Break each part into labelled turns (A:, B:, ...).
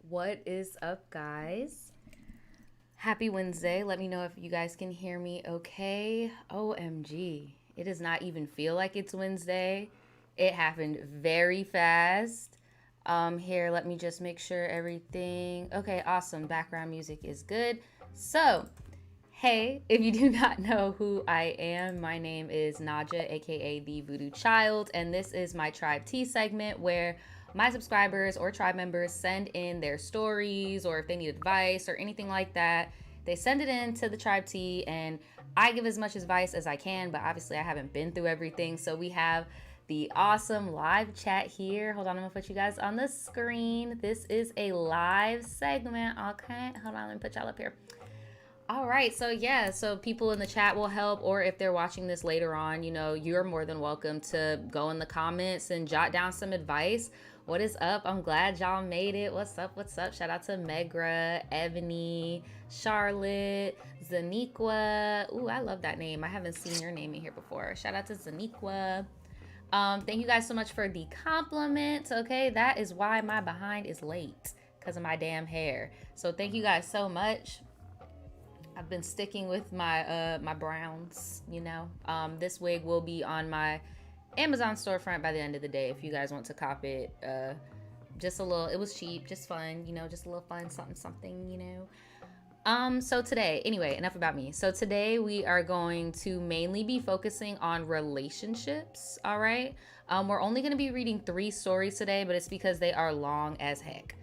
A: What is up, guys? Happy Wednesday. Let me know if you guys can hear me okay. OMG. It does not even feel like it's Wednesday. It happened very fast. Here, let me just make sure everything. Okay, awesome. Background music is good. So, hey, if you do not know who I am, my name is Nadja, aka The VoodooChild, and this is my Tribe Tea segment where my subscribers or tribe members send in their stories or if they need advice or anything like that. They send it in to the Tribe Tea, and I give as much advice as I can, but obviously I haven't been through everything. So we have the awesome live chat here. Hold on, I'm gonna put you guys on the screen. This is a live segment. Okay, hold on, let me put y'all up here. All right, so yeah, so people in the chat will help, or if they're watching this later on, you're more than welcome to go in the comments and jot down some advice. What is up? I'm glad y'all made it. What's up? What's up? Shout out to Megra, Ebony, Charlotte, Zaniqua. Ooh, I love that name. I haven't seen your name in here before. Shout out to Zaniqua. Thank you guys so much for the compliment. Okay, that is why my behind is late, because of my damn hair. So thank you guys so much. I've been sticking with my my browns, This wig will be on my Amazon storefront by the end of the day if you guys want to cop it. Just a little, it was cheap, just fun, just a little fun, something. So today, anyway, enough about me. So today we are going to mainly be focusing on relationships, all right? We're only going to be reading 3 stories today, but it's because they are long as heck.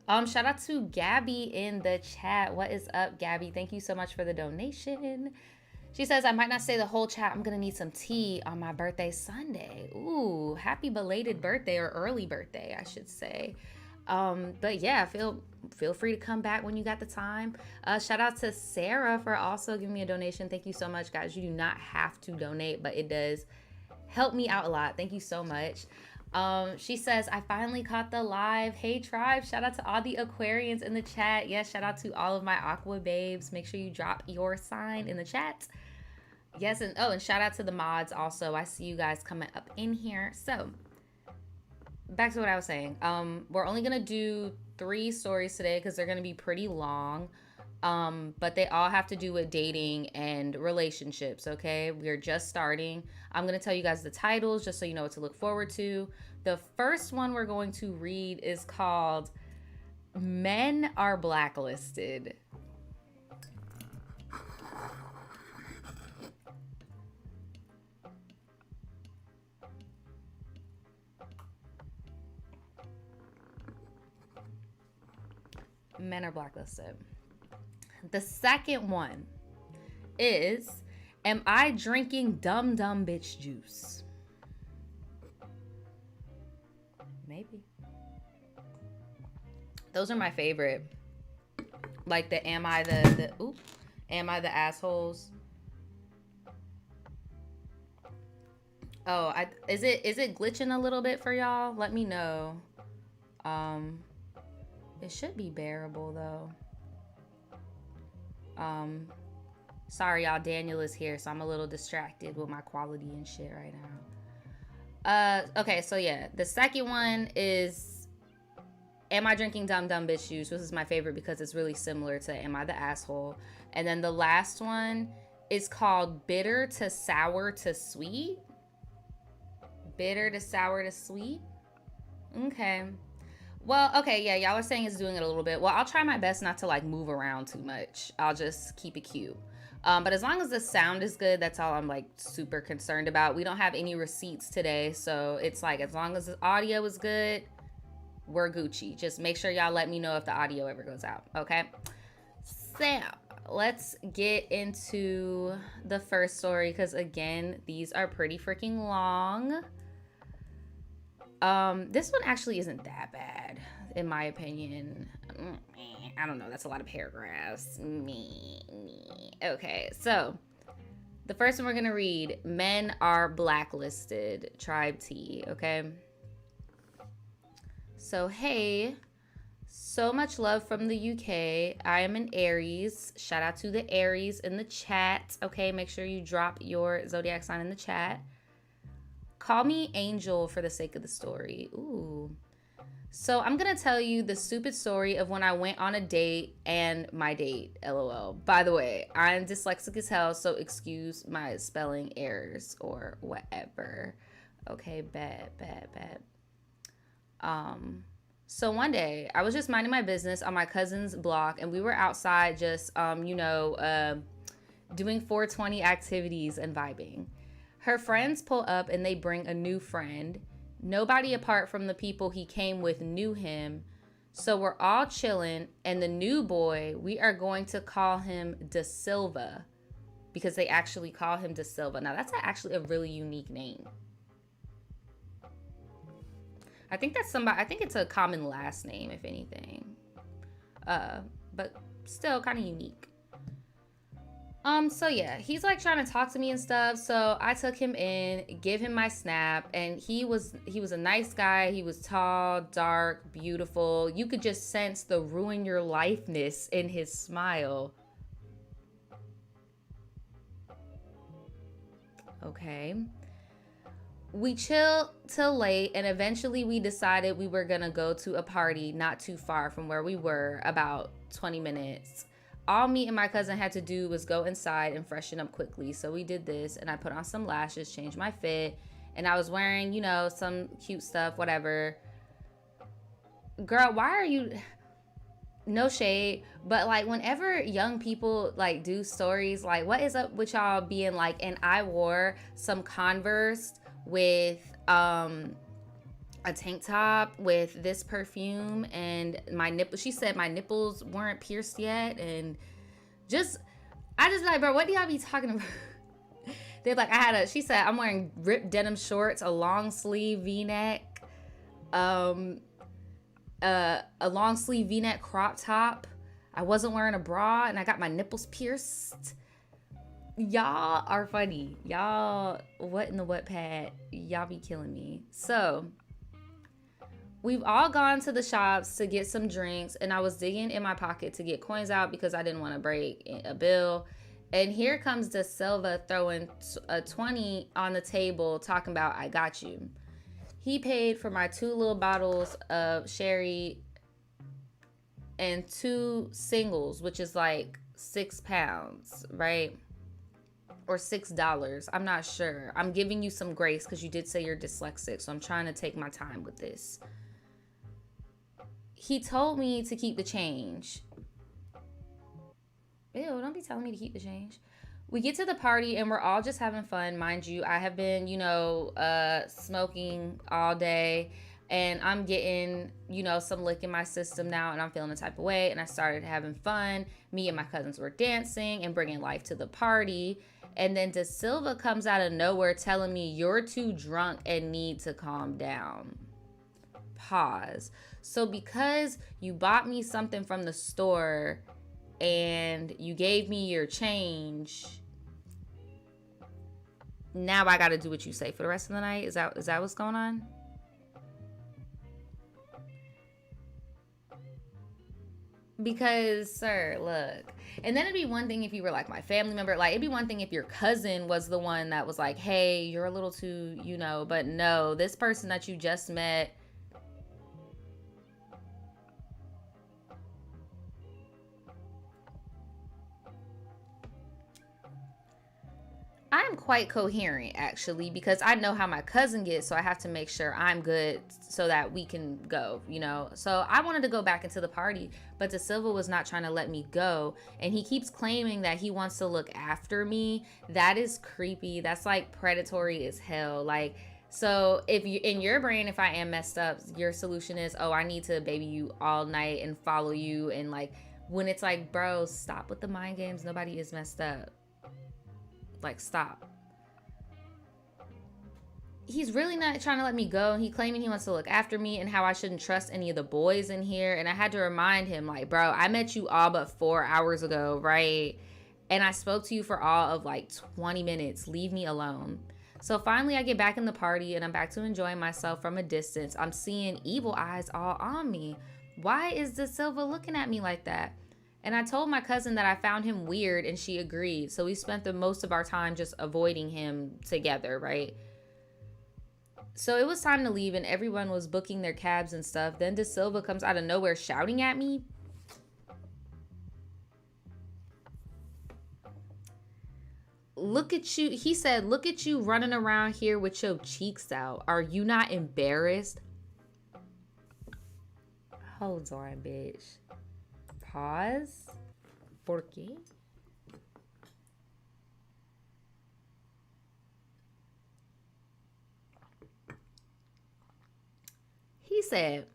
A: Shout out to Gabby in the chat. What is up, Gabby? Thank you so much for the donation. She says, I might not say the whole chat. I'm going to need some tea on my birthday Sunday. Ooh, happy belated birthday, or early birthday, I should say. But yeah, feel free to come back when you got the time. Shout out to Sarah for also giving me a donation. Thank you so much, guys. You do not have to donate, but it does help me out a lot. Thank you so much. She says, I finally caught the live. Hey, tribe. Shout out to all the Aquarians in the chat. Yes, shout out to all of my Aqua babes. Make sure you drop your sign in the chat. Yes, and shout out to the mods also. I see you guys coming up in here. So, back to what I was saying. We're only going to do 3 stories today because they're going to be pretty long. But they all have to do with dating and relationships, okay? We're just starting. I'm going to tell you guys the titles just so you know what to look forward to. The first one we're going to read is called Men Are Blacklisted. Men are blacklisted. The second one is, am I drinking dumb bitch juice? Maybe. Those are my favorite. Like the am I the assholes? Oh, is it glitching a little bit for y'all? Let me know. It should be bearable though. Sorry y'all, Daniel is here, so I'm a little distracted with my quality and shit right now. Okay, so yeah, the second one is, am I drinking dumb bitch juice? This is my favorite because it's really similar to am I the asshole? And then the last one is called bitter to sour to sweet. Bitter to sour to sweet. Okay. Well, okay, yeah, y'all are saying it's doing it a little bit. Well, I'll try my best not to like move around too much. I'll just keep it cute. But as long as the sound is good, that's all I'm like super concerned about. We don't have any receipts today, so it's like as long as the audio is good, we're Gucci. Just make sure y'all let me know if the audio ever goes out, okay? So let's get into the first story because again, these are pretty freaking long. This one actually isn't that bad, in my opinion. I don't know, that's a lot of paragraphs. Okay, so the first one we're gonna read, Men Are Blacklisted, Tribe Tea, okay? So, hey, so much love from the UK. I am an Aries. Shout out to the Aries in the chat, okay? Make sure you drop your zodiac sign in the chat. Call me Angel for the sake of the story. Ooh. So I'm gonna tell you the stupid story of when I went on a date and my date. LOL. By the way, I'm dyslexic as hell, so excuse my spelling errors or whatever. Okay, bad. Um, so one day I was just minding my business on my cousin's block, and we were outside just doing 420 activities and vibing. Her friends pull up and they bring a new friend. Nobody apart from the people he came with knew him. So we're all chilling, and the new boy, we are going to call him Da Silva because they actually call him Da Silva. Now, that's actually a really unique name. I think it's a common last name, if anything. But still kind of unique. So yeah, he's like trying to talk to me and stuff. So I took him in, give him my snap, and he was a nice guy. He was tall, dark, beautiful. You could just sense the ruin your lifeness in his smile. Okay. We chilled till late, and eventually we decided we were gonna go to a party not too far from where we were, about 20 minutes. All me and my cousin had to do was go inside and freshen up quickly. So we did this, and I put on some lashes, changed my fit, and I was wearing, some cute stuff, whatever. Girl, why are you... No shade, but like whenever young people like do stories, like what is up with y'all being like, and I wore some Converse with a tank top with this perfume, and my nipple, she said my nipples weren't pierced yet, and I just like, bro, what do y'all be talking about? They're like, she said I'm wearing ripped denim shorts, a long sleeve v-neck, a long sleeve v-neck crop top. I wasn't wearing a bra, and I got my nipples pierced. Y'all are funny. Y'all, what in the what pad? Y'all be killing me. So we've all gone to the shops to get some drinks, and I was digging in my pocket to get coins out because I didn't want to break a bill. And here comes Da Silva throwing a 20 on the table, talking about, I got you. He paid for my 2 little bottles of sherry and 2 singles, which is like £6, right? Or $6. I'm not sure. I'm giving you some grace because you did say you're dyslexic, so I'm trying to take my time with this. He told me to keep the change. Ew, don't be telling me to keep the change. We get to the party and we're all just having fun. Mind you, I have been, smoking all day, and I'm getting, some lick in my system now, and I'm feeling the type of way, and I started having fun. Me and my cousins were dancing and bringing life to the party. And then Da Silva comes out of nowhere telling me, you're too drunk and need to calm down. Pause. So because you bought me something from the store and you gave me your change, now I gotta do what you say for the rest of the night? Is that what's going on? Because, sir, look. And then it'd be one thing if you were like my family member. Like, it'd be one thing if your cousin was the one that was like, hey, you're a little too, but no, this person that you just met. I am quite coherent, actually, because I know how my cousin gets, so I have to make sure I'm good so that we can go, So I wanted to go back into the party, but Da Silva was not trying to let me go, and he keeps claiming that he wants to look after me. That is creepy. That's, like, predatory as hell. Like, so if you, in your brain, if I am messed up, your solution is, oh, I need to baby you all night and follow you, and, like, when it's like, bro, stop with the mind games. Nobody is messed up. Like, stop. He's really not trying to let me go. He claiming he wants to look after me and how I shouldn't trust any of the boys in here. And I had to remind him, like, bro, I met you all but 4 hours ago, right? And I spoke to you for all of like 20 minutes. Leave me alone. So finally I get back in the party and I'm back to enjoying myself from a distance. I'm seeing evil eyes all on me. Why is Da Silva looking at me like that? And I told my cousin that I found him weird, and she agreed. So we spent the most of our time just avoiding him together, right? So it was time to leave and everyone was booking their cabs and stuff. Then De Silva comes out of nowhere shouting at me. Look at you. He said, look at you running around here with your cheeks out. Are you not embarrassed? Hold on, bitch. Pause. ¿Por qué? He said,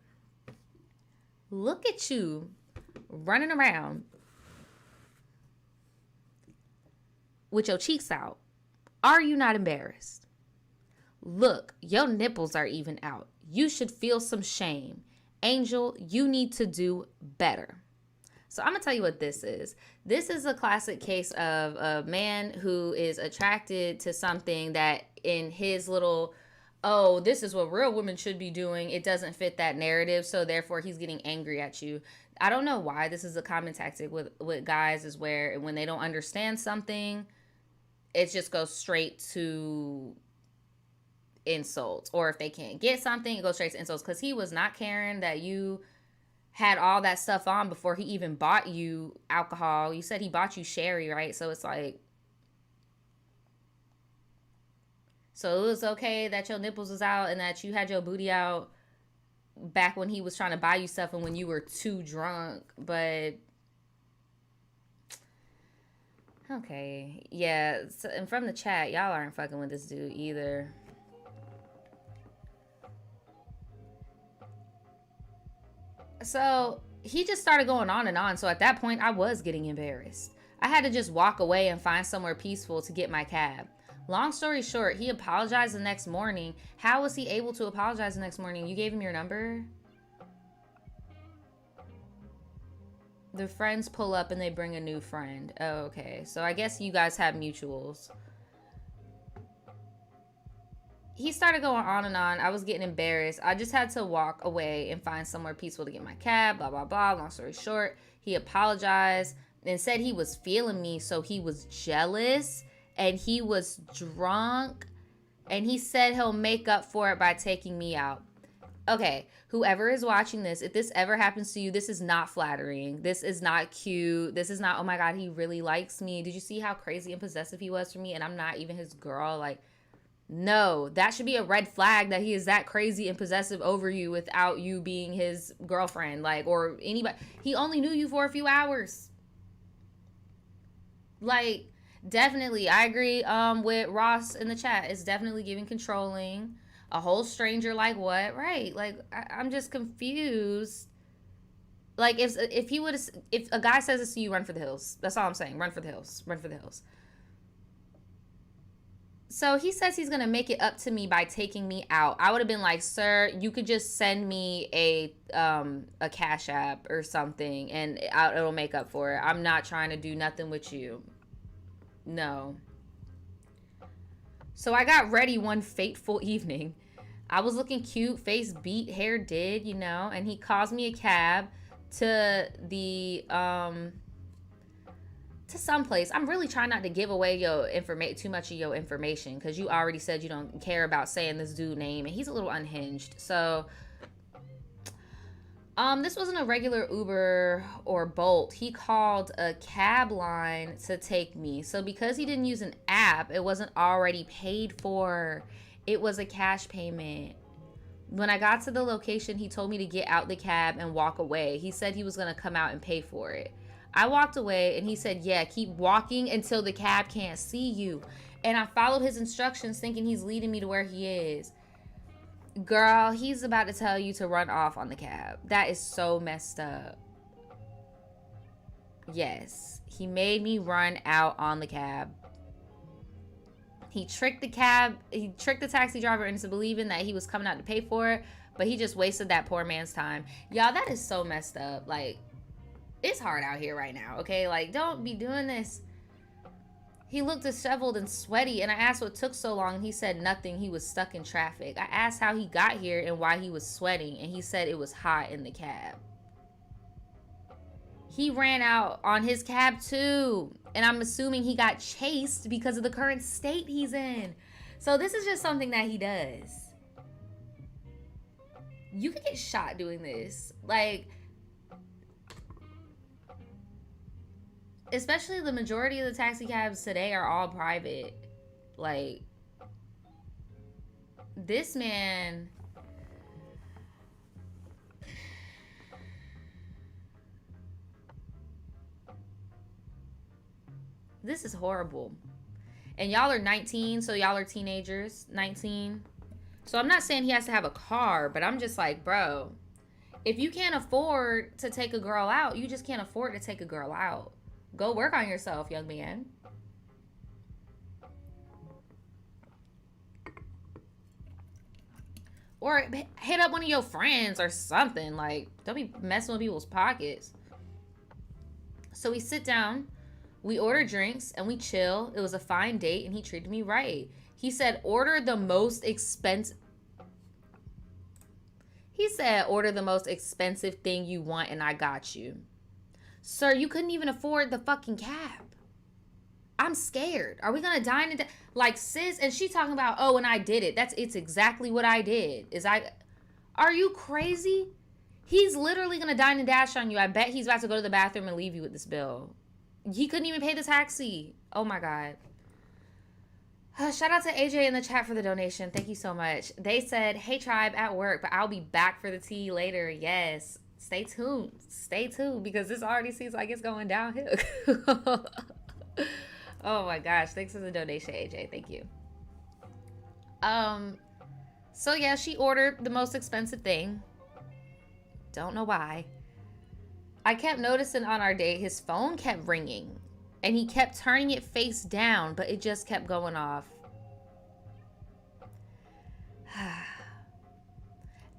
A: look at you running around with your cheeks out. Are you not embarrassed? Look, your nipples are even out. You should feel some shame. Angel, you need to do better. So I'm going to tell you what this is. This is a classic case of a man who is attracted to something that in his little, oh, this is what real women should be doing, it doesn't fit that narrative, so therefore he's getting angry at you. I don't know why this is a common tactic with guys, is where when they don't understand something, it just goes straight to insults. Or if they can't get something, it goes straight to insults. Because he was not caring that you had all that stuff on before he even bought you alcohol. You said he bought you sherry, right? So it's like, so it was okay that your nipples was out and that you had your booty out back when he was trying to buy you stuff and when you were too drunk. But okay, yeah. So, and from the chat, y'all aren't fucking with this dude either. So he just started going on and on. So at that point, I was getting embarrassed. I had to just walk away and find somewhere peaceful to get my cab. Long story short, he apologized the next morning. How was he able to apologize the next morning? You gave him your number? The friends pull up and they bring a new friend. Oh, okay. So I guess you guys have mutuals. He started going on and on. I was getting embarrassed. I just had to walk away and find somewhere peaceful to get my cab, blah, blah, blah. Long story short, he apologized and said he was feeling me, so he was jealous and he was drunk. And he said he'll make up for it by taking me out. Okay, whoever is watching this, if this ever happens to you, this is not flattering. This is not cute. This is not, oh my God, he really likes me. Did you see how crazy and possessive he was for me? And I'm not even his girl. Like, no, that should be a red flag that he is that crazy and possessive over you without you being his girlfriend, like, or anybody. He only knew you for a few hours. Like, definitely, I agree with Ross in the chat. It's definitely giving controlling. A whole stranger, like what? Right? Like, I'm just confused. Like, if he would, if a guy says this to you, run for the hills. That's all I'm saying. Run for the hills. Run for the hills. So he says he's going to make it up to me by taking me out. I would have been like, sir, you could just send me a Cash App or something and it'll make up for it. I'm not trying to do nothing with you. No. So I got ready one fateful evening. I was looking cute, face beat, hair did, you know, and he calls me a cab to the to someplace. I'm really trying not to give away too much of your information, because you already said you don't care about saying this dude's name, and he's a little unhinged. So this wasn't a regular Uber or Bolt. He called a cab line to take me. So because he didn't use an app, it wasn't already paid for. It was a cash payment. When I got to the location, he told me to get out the cab and walk away. He said he was going to come out and pay for it. I walked away and he said, yeah, keep walking until the cab can't see you. And I followed his instructions thinking he's leading me to where he is. Girl, he's about to tell you to run off on the cab. That is so messed up. Yes, he made me run out on the cab. He tricked the taxi driver into believing that he was coming out to pay for it, but he just wasted that poor man's time. Y'all, that is so messed up. Like, it's hard out here right now, okay? Like, don't be doing this. He looked disheveled and sweaty, and I asked what took so long. He said nothing. He was stuck in traffic. I asked how he got here and why he was sweating, and he said it was hot in the cab. He ran out on his cab too, and I'm assuming he got chased because of the current state he's in. So this is just something that he does. You could get shot doing this. Like, especially the majority of the taxi cabs today are all private. Like, this man, this is horrible. And y'all are 19, so y'all are teenagers, 19. So I'm not saying he has to have a car, but I'm just like, bro, if you can't afford to take a girl out, you just can't afford to take a girl out. Go work on yourself, young man. Or hit up one of your friends or something. Like, don't be messing with people's pockets. So we sit down, we order drinks, and we chill. It was a fine date, and he treated me right. He said, order the most expensive... He said, order the most expensive thing you want, and I got you. Sir, you couldn't even afford the fucking cab. I'm scared. Are we gonna dine and like, sis? And she talking about, oh, and I did it. It's exactly what I did. Are you crazy? He's literally gonna dine and dash on you. I bet he's about to go to the bathroom and leave you with this bill. He couldn't even pay the taxi. Oh my God. Shout out to AJ in the chat for the donation. Thank you so much. They said, hey tribe, at work, but I'll be back for the tea later. Yes. Stay tuned. Stay tuned, because this already seems like it's going downhill. Oh my gosh. Thanks for the donation, AJ. Thank you. So yeah, she ordered the most expensive thing. Don't know why. I kept noticing on our date, his phone kept ringing. And he kept turning it face down, but it just kept going off.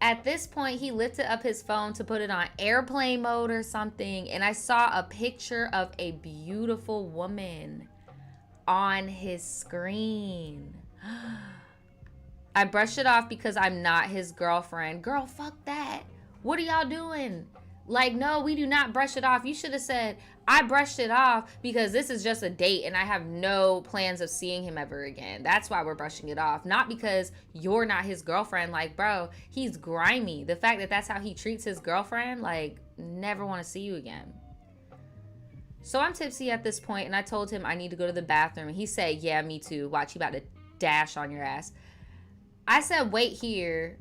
A: At this point, he lifted up his phone to put it on airplane mode or something, and I saw a picture of a beautiful woman on his screen. I brushed it off because I'm not his girlfriend. Girl, fuck that. What are y'all doing? Like, no, we do not brush it off. You should have said, I brushed it off because this is just a date and I have no plans of seeing him ever again. That's why we're brushing it off. Not because you're not his girlfriend. Like, bro, he's grimy. The fact that that's how he treats his girlfriend, like, never want to see you again. So I'm tipsy at this point, and I told him I need to go to the bathroom. And he said, yeah, me too. Watch, he about to dash on your ass. I said, wait here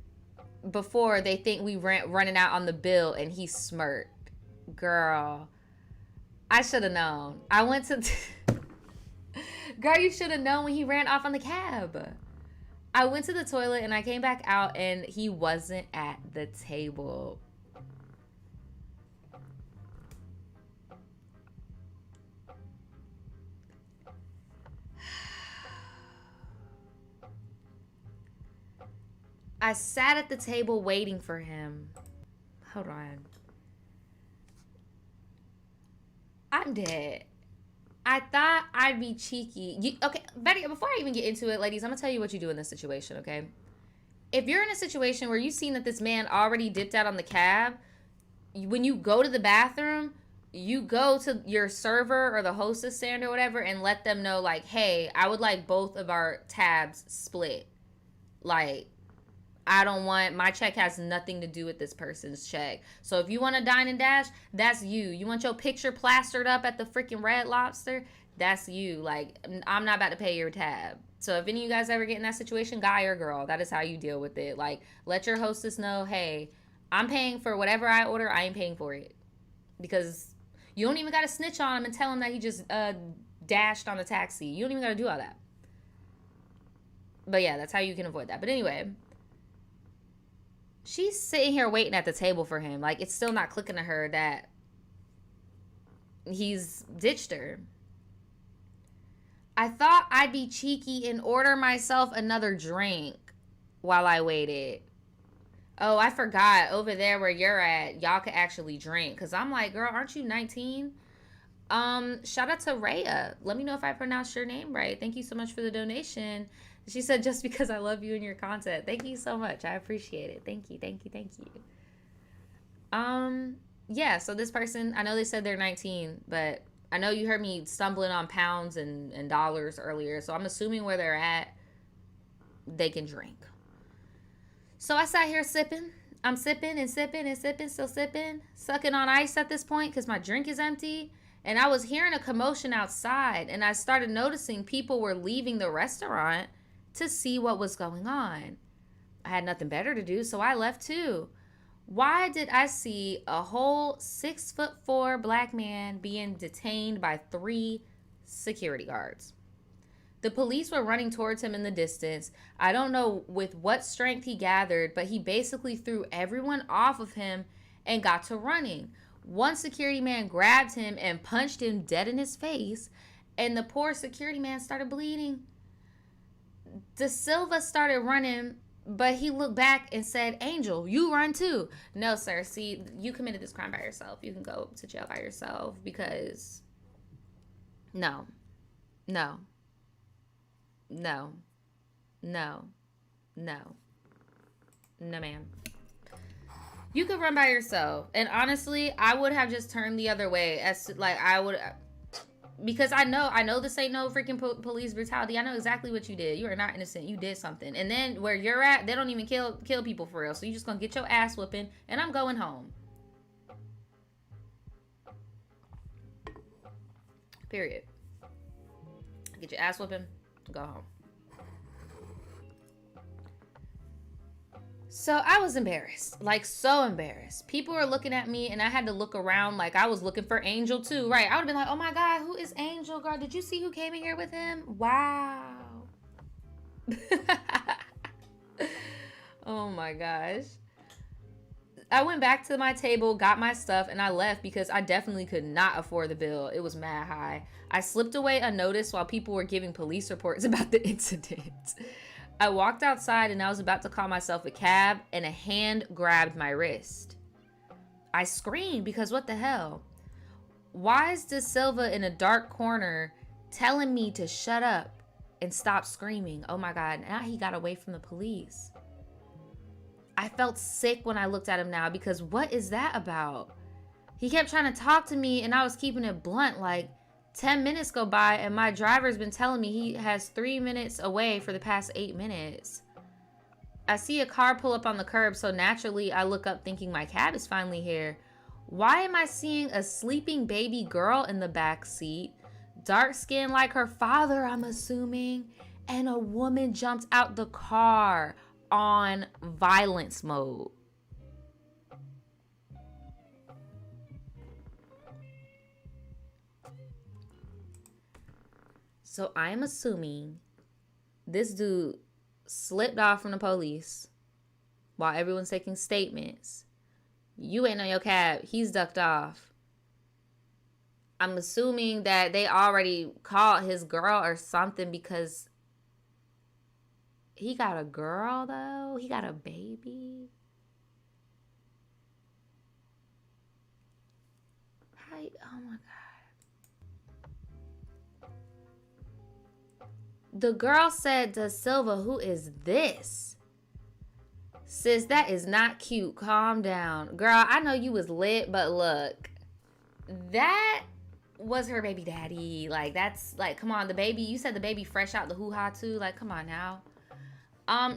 A: before they think we running out on the bill, and he smirked. Girl, I should have known. I went to... Girl, you should have known when he ran off on the cab. I went to the toilet, and I came back out, and he wasn't at the table. I sat at the table waiting for him. Hold on. I'm dead. I thought I'd be cheeky. Okay, Betty, before I even get into it, ladies, I'm going to tell you what you do in this situation, okay? If you're in a situation where you've seen that this man already dipped out on the cab, when you go to the bathroom, you go to your server or the hostess stand or whatever and let them know, like, hey, I would like both of our tabs split. Like, I don't want, my check has nothing to do with this person's check. So if you want to dine and dash, that's you. You want your picture plastered up at the freaking Red Lobster, that's you. Like, I'm not about to pay your tab. So if any of you guys ever get in that situation, guy or girl, that is how you deal with it. Like, let your hostess know, hey, I'm paying for whatever I order, I ain't paying for it. Because you don't even got to snitch on him and tell him that he just dashed on the taxi. You don't even got to do all that. But yeah, that's how you can avoid that. But anyway, she's sitting here waiting at the table for him. Like, it's still not clicking to her that he's ditched her. I thought I'd be cheeky and order myself another drink while I waited. Oh, I forgot. Over there where you're at, y'all could actually drink. Because I'm like, girl, aren't you 19? Shout out to Rhea. Let me know if I pronounced your name right. Thank you so much for the donation. She said, just because I love you and your content. Thank you so much. I appreciate it. Thank you, thank you, thank you. Yeah, so this person, I know they said they're 19, but I know you heard me stumbling on pounds and dollars earlier, so I'm assuming where they're at, they can drink. So I sat here sipping, I'm sipping and sipping and sipping, still sipping, sucking on ice at this point because my drink is empty. And I was hearing a commotion outside, and I started noticing people were leaving the restaurant to see what was going on. I had nothing better to do, so I left too. Why did I see a whole 6'4" black man being detained by 3 security guards? The police were running towards him in the distance. I don't know with what strength he gathered, but he basically threw everyone off of him and got to running. One security man grabbed him and punched him dead in his face, and the poor security man started bleeding. De Silva started running, but he looked back and said, Angel, you run too. No, sir. See, you committed this crime by yourself. You can go to jail by yourself because no, no, no, no, no, no, ma'am. You could run by yourself. And honestly, I would have just turned the other way. As like I would, because I know this ain't no freaking police brutality. I know exactly what you did. You are not innocent. You did something. And then where you're at, they don't even kill people for real. So you just gonna get your ass whooping, and I'm going home. Period. Get your ass whooping, go home. So I was embarrassed, like so embarrassed. People were looking at me, and I had to look around like I was looking for Angel too, right? I would have been like, oh my God, who is Angel, girl? Did you see who came in here with him? Wow. Oh my gosh. I went back to my table, got my stuff, and I left because I definitely could not afford the bill. It was mad high. I slipped away unnoticed while people were giving police reports about the incident. I walked outside and I was about to call myself a cab, and a hand grabbed my wrist. I screamed because what the hell? Why is De Silva in a dark corner telling me to shut up and stop screaming? Oh my God, now he got away from the police. I felt sick when I looked at him now because what is that about? He kept trying to talk to me and I was keeping it blunt. Like 10 minutes go by and my driver's been telling me he has 3 minutes away for the past 8 minutes. I see a car pull up on the curb, so naturally I look up thinking my cab is finally here. Why am I seeing a sleeping baby girl in the back seat? Dark skin like her father, I'm assuming. And a woman jumped out the car on violence mode. So I'm assuming this dude slipped off from the police while everyone's taking statements. You ain't on your cab. He's ducked off. I'm assuming that they already called his girl or something because he got a girl, though. He got a baby. Hi. Oh, my God. The girl said to Silva, who is this? Sis, that is not cute. Calm down. Girl, I know you was lit, but look. That was her baby daddy. Like, that's, like, come on. The baby, you said the baby fresh out the hoo-ha, too. Like, come on now.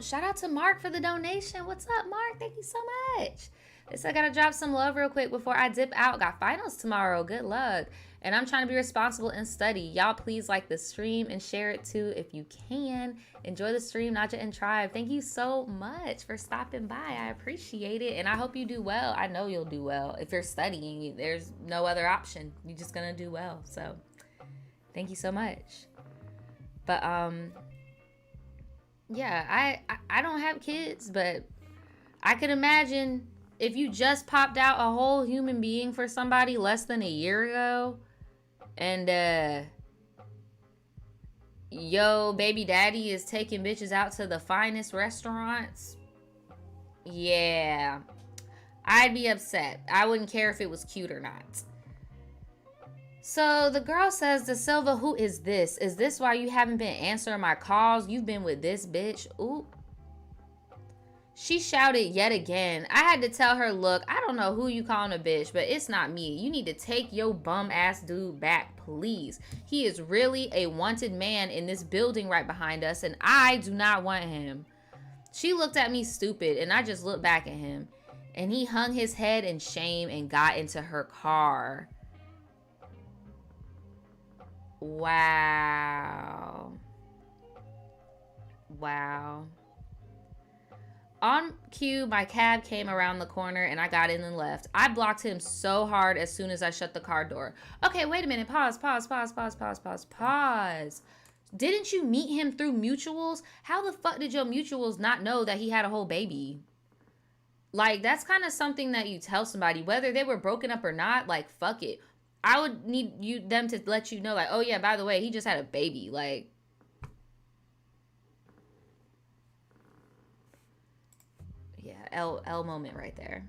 A: Shout out to Mark for the donation. What's up, Mark? Thank you so much. This I gotta drop some love real quick before I dip out. Got finals tomorrow. Good luck. And I'm trying to be responsible and study. Y'all please like the stream and share it too if you can. Enjoy the stream, Nadja and Tribe. Thank you so much for stopping by. I appreciate it. And I hope you do well. I know you'll do well. If you're studying, there's no other option. You're just gonna do well. So thank you so much. But yeah, I don't have kids, but I could imagine if you just popped out a whole human being for somebody less than a year ago, and yo baby daddy is taking bitches out to the finest restaurants, yeah, I'd be upset. I wouldn't care if it was cute or not. So the girl says to Silva, who is this? Is this why you haven't been answering my calls? You've been with this bitch? Ooh. She shouted yet again. I had to tell her, look, I don't know who you calling a bitch, but it's not me. You need to take your bum ass dude back, please. He is really a wanted man in this building right behind us, and I do not want him. She looked at me stupid, and I just looked back at him. And he hung his head in shame and got into her car. Wow. Wow. On cue, my cab came around the corner and I got in and left. I blocked him so hard as soon as I shut the car door. Okay, wait a minute. Pause. Didn't you meet him through mutuals? How the fuck did your mutuals not know that he had a whole baby? Like, that's kind of something that you tell somebody, whether they were broken up or not. Like, fuck it. I would need them to let you know, like, oh yeah, by the way, he just had a baby. Like, yeah, L moment right there.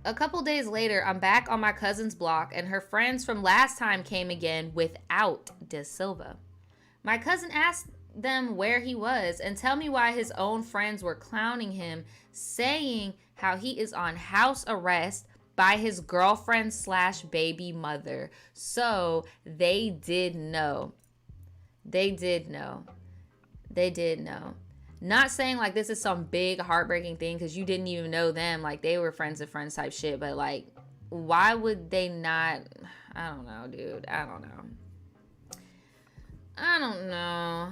A: A couple days later, I'm back on my cousin's block, and her friends from last time came again without De Silva. My cousin asked them where he was and tell me why his own friends were clowning him, saying how he is on house arrest by his girlfriend / baby mother. So they did know. They did know. Not saying like this is some big heartbreaking thing because you didn't even know them. Like they were friends of friends type shit. But like, why would they not? I don't know, dude. I don't know.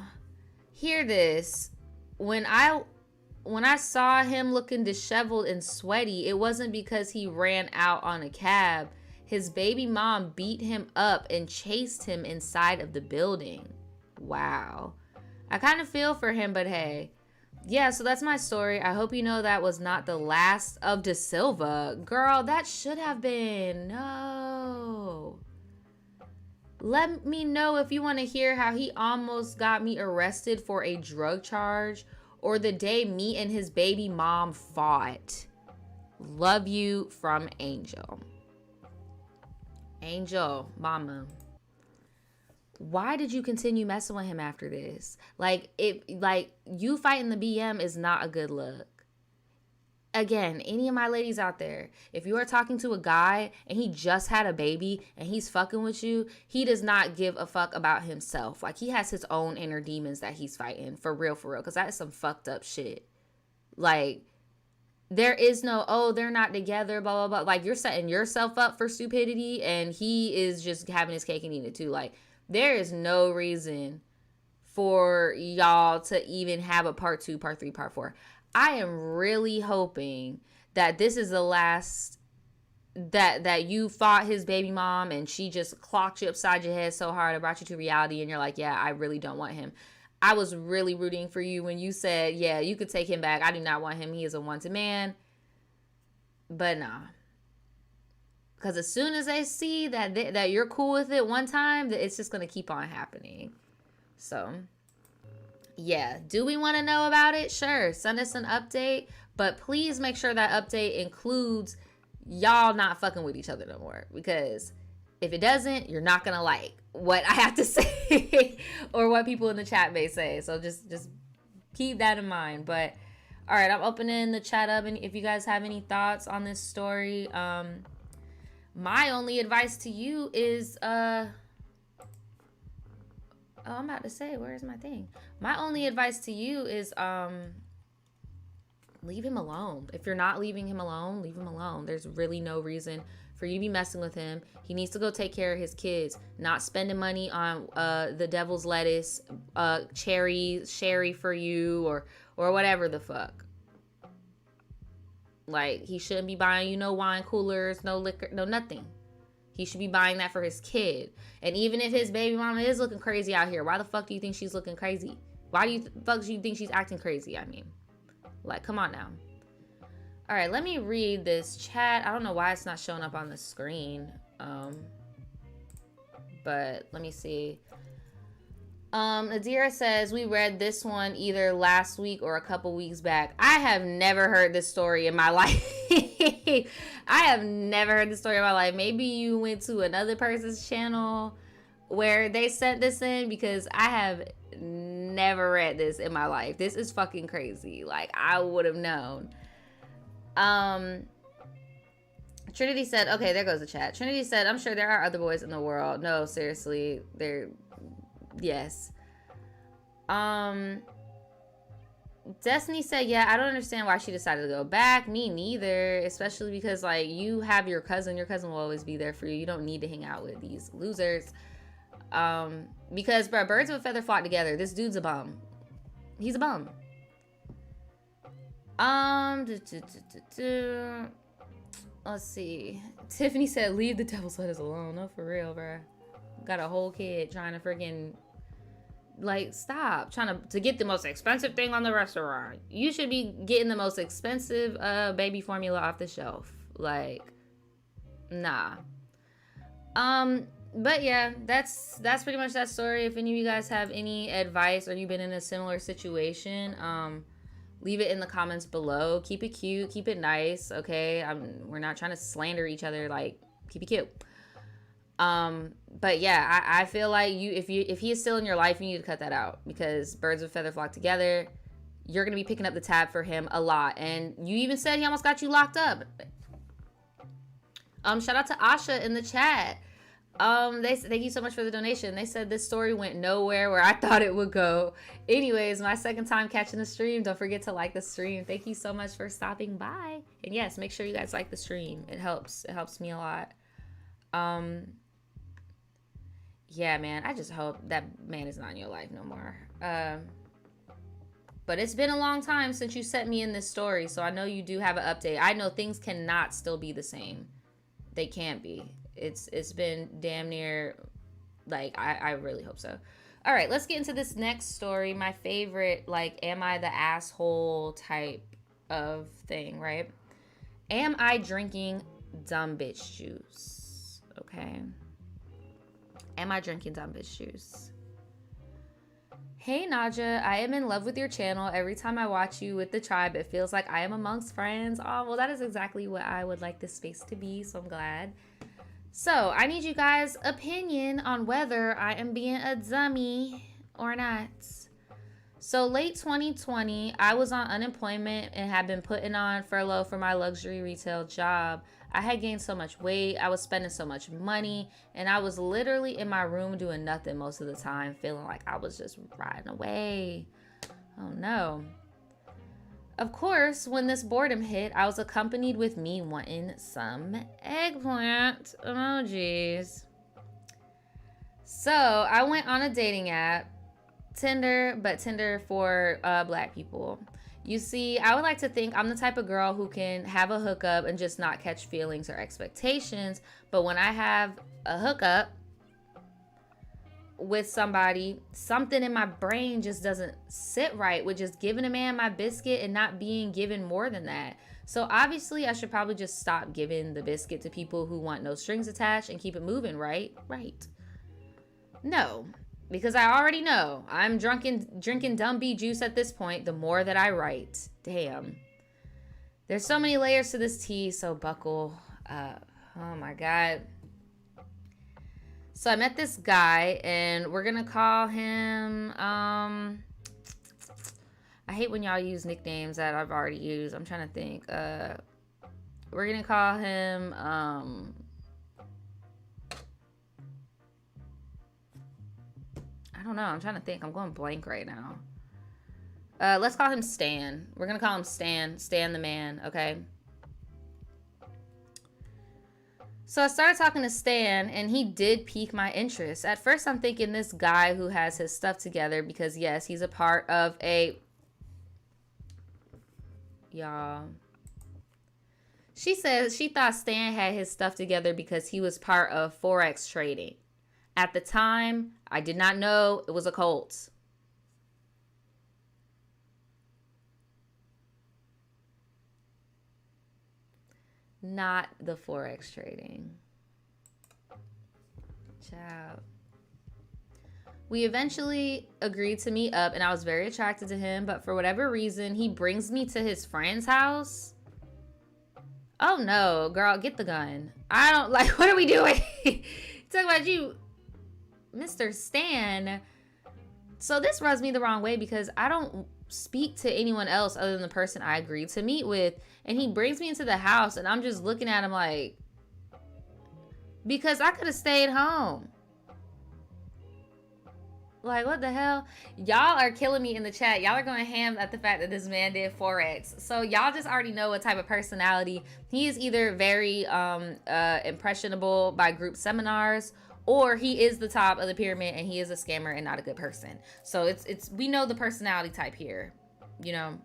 A: Hear this. When I saw him looking disheveled and sweaty, it wasn't because he ran out on a cab. His baby mom beat him up and chased him inside of the building. Wow. I kind of feel for him, but hey. Yeah, so that's my story. I hope you know that was not the last of De Silva. Girl, that should have been. No. Let me know if you want to hear how he almost got me arrested for a drug charge, or the day me and his baby mom fought. Love you from Angel. Angel, mama. Why did you continue messing with him after this? Like, you fighting the BM is not a good look. Again, any of my ladies out there, if you are talking to a guy and he just had a baby and he's fucking with you, he does not give a fuck about himself. Like, he has his own inner demons that he's fighting. For real. Because that is some fucked up shit. Like, there is no, oh, they're not together, blah, blah, blah. Like, you're setting yourself up for stupidity and he is just having his cake and eating it too. Like, there is no reason for y'all to even have a part 2, part 3, part 4. I am really hoping that this is the last that you fought his baby mom and she just clocked you upside your head so hard and brought you to reality and you're like, yeah, I really don't want him. I was really rooting for you when you said, yeah, you could take him back. I do not want him. He is a wanted man. But nah. Because as soon as they see that you're cool with it one time, it's just going to keep on happening. So, yeah. Do we want to know about it? Sure. Send us an update. But please make sure that update includes y'all not fucking with each other no more. Because if it doesn't, you're not going to like what I have to say or what people in the chat may say. So just keep that in mind. But, all right. I'm opening the chat up. And if you guys have any thoughts on this story, my only advice to you is, I'm about to say, where's my thing? My only advice to you is, leave him alone. If you're not leaving him alone, leave him alone. There's really no reason for you to be messing with him. He needs to go take care of his kids, not spending money on, the devil's lettuce, sherry for you or whatever the fuck. Like, he shouldn't be buying you no wine coolers, no liquor, no nothing. He should be buying that for his kid. And even if his baby mama is looking crazy out here, why the fuck do you think she's looking crazy? Why do you fuck do you think she's acting crazy? I mean, like, come on now. All right, let me read this chat. I don't know why it's not showing up on the screen. But let me see. Adira says, we read this one either last week or a couple weeks back. I have never heard this story in my life. I have never heard this story in my life. Maybe you went to another person's channel where they sent this in, because I have never read this in my life. This is fucking crazy. Like, I would have known. Trinity said, okay, there goes the chat. Trinity said, I'm sure there are other boys in the world. No, seriously, yes. Destiny said, yeah, I don't understand why she decided to go back. Me neither, especially because, like, you have your cousin. Your cousin will always be there for you. You don't need to hang out with these losers. Because, bro, birds of a feather flock together. This dude's a bum. He's a bum. Let's see. Tiffany said, leave the devil's lettuce alone. No, for real, bro. Got a whole kid trying to freaking... Like, stop trying to get the most expensive thing on the restaurant. You should be getting the most expensive baby formula off the shelf. Like, nah. But yeah, that's pretty much that story. If any of you guys have any advice or you've been in a similar situation, leave it in the comments below. Keep it cute, keep it nice, okay? We're not trying to slander each other. Like, keep it cute. But yeah, I feel like if he is still in your life, you need to cut that out, because birds of a feather flock together. You're going to be picking up the tab for him a lot. And you even said he almost got you locked up. Shout out to Asha in the chat. Thank you so much for the donation. They said this story went nowhere where I thought it would go. Anyways, my second time catching the stream. Don't forget to like the stream. Thank you so much for stopping by. And yes, make sure you guys like the stream. It helps me a lot. Yeah, man, I just hope that man is not in your life no more. But it's been a long time since you sent me in this story, so I know you do have an update. I know things cannot still be the same. They can't be. It's been damn near, like, I really hope so. All right, let's get into this next story. My favorite, like, am I the asshole type of thing, right? Am I drinking dumb bitch juice? Okay. Am I drinking dumb bitch juice? Hey Nadja, I am in love with your channel. Every time I watch you with the tribe, it feels like I am amongst friends. Oh, well, that is exactly what I would like this space to be, so I'm glad. So, I need you guys' opinion on whether I am being a dummy or not. So, late 2020, I was on unemployment and had been putting on furlough for my luxury retail job. I had gained so much weight, I was spending so much money, and I was literally in my room doing nothing most of the time, feeling like I was just riding away. Oh no. Of course, when this boredom hit, I was accompanied with me wanting some eggplant emojis. So I went on a dating app, Tinder, but Tinder for black people. You see, I would like to think I'm the type of girl who can have a hookup and just not catch feelings or expectations. But when I have a hookup with somebody, something in my brain just doesn't sit right with just giving a man my biscuit and not being given more than that. So obviously I should probably just stop giving the biscuit to people who want no strings attached and keep it moving, right? Right. No. Because I already know I'm drinking dumb bee juice at this point, the more that I write. Damn. There's so many layers to this tea, so buckle. Oh my God. So I met this guy, and we're going to call him, I hate when y'all use nicknames that I've already used. I'm trying to think. We're going to call him, I don't know. I'm trying to think. I'm going blank right now. Let's call him Stan. We're going to call him Stan. Stan the man, okay? So I started talking to Stan, and he did pique my interest. At first, I'm thinking this guy who has his stuff together because, yes, he's a part of a... Y'all. She says she thought Stan had his stuff together because he was part of Forex trading. At the time, I did not know it was a cult. Not the Forex trading. Ciao. We eventually agreed to meet up, and I was very attracted to him, but for whatever reason, he brings me to his friend's house. Oh no, girl, get the gun. I don't like, what are we doing? Talk about you, Mr. Stan. So this rubs me the wrong way because I don't speak to anyone else other than the person I agreed to meet with. And he brings me into the house and I'm just looking at him like, because I could have stayed home. Like, what the hell? Y'all are killing me in the chat. Y'all are going ham at the fact that this man did Forex. So y'all just already know what type of personality. He is either very impressionable by group seminars, or he is the top of the pyramid and he is a scammer and not a good person. So it's we know the personality type here. You know,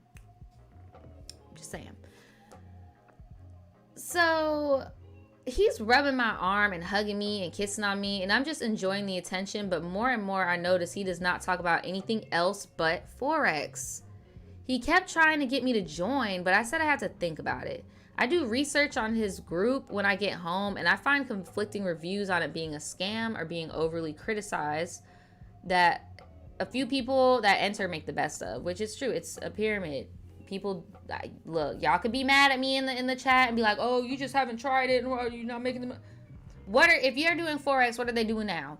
A: just saying. So he's rubbing my arm and hugging me and kissing on me, and I'm just enjoying the attention, but more and more I notice he does not talk about anything else but Forex. He kept trying to get me to join, but I said I had to think about it. I do research on his group when I get home, and I find conflicting reviews on it being a scam or being overly criticized that a few people that enter make the best of, which is true. It's a pyramid. People, look, y'all could be mad at me in the chat and be like, oh, you just haven't tried it and you're not making them. If you're doing Forex, what are they doing now?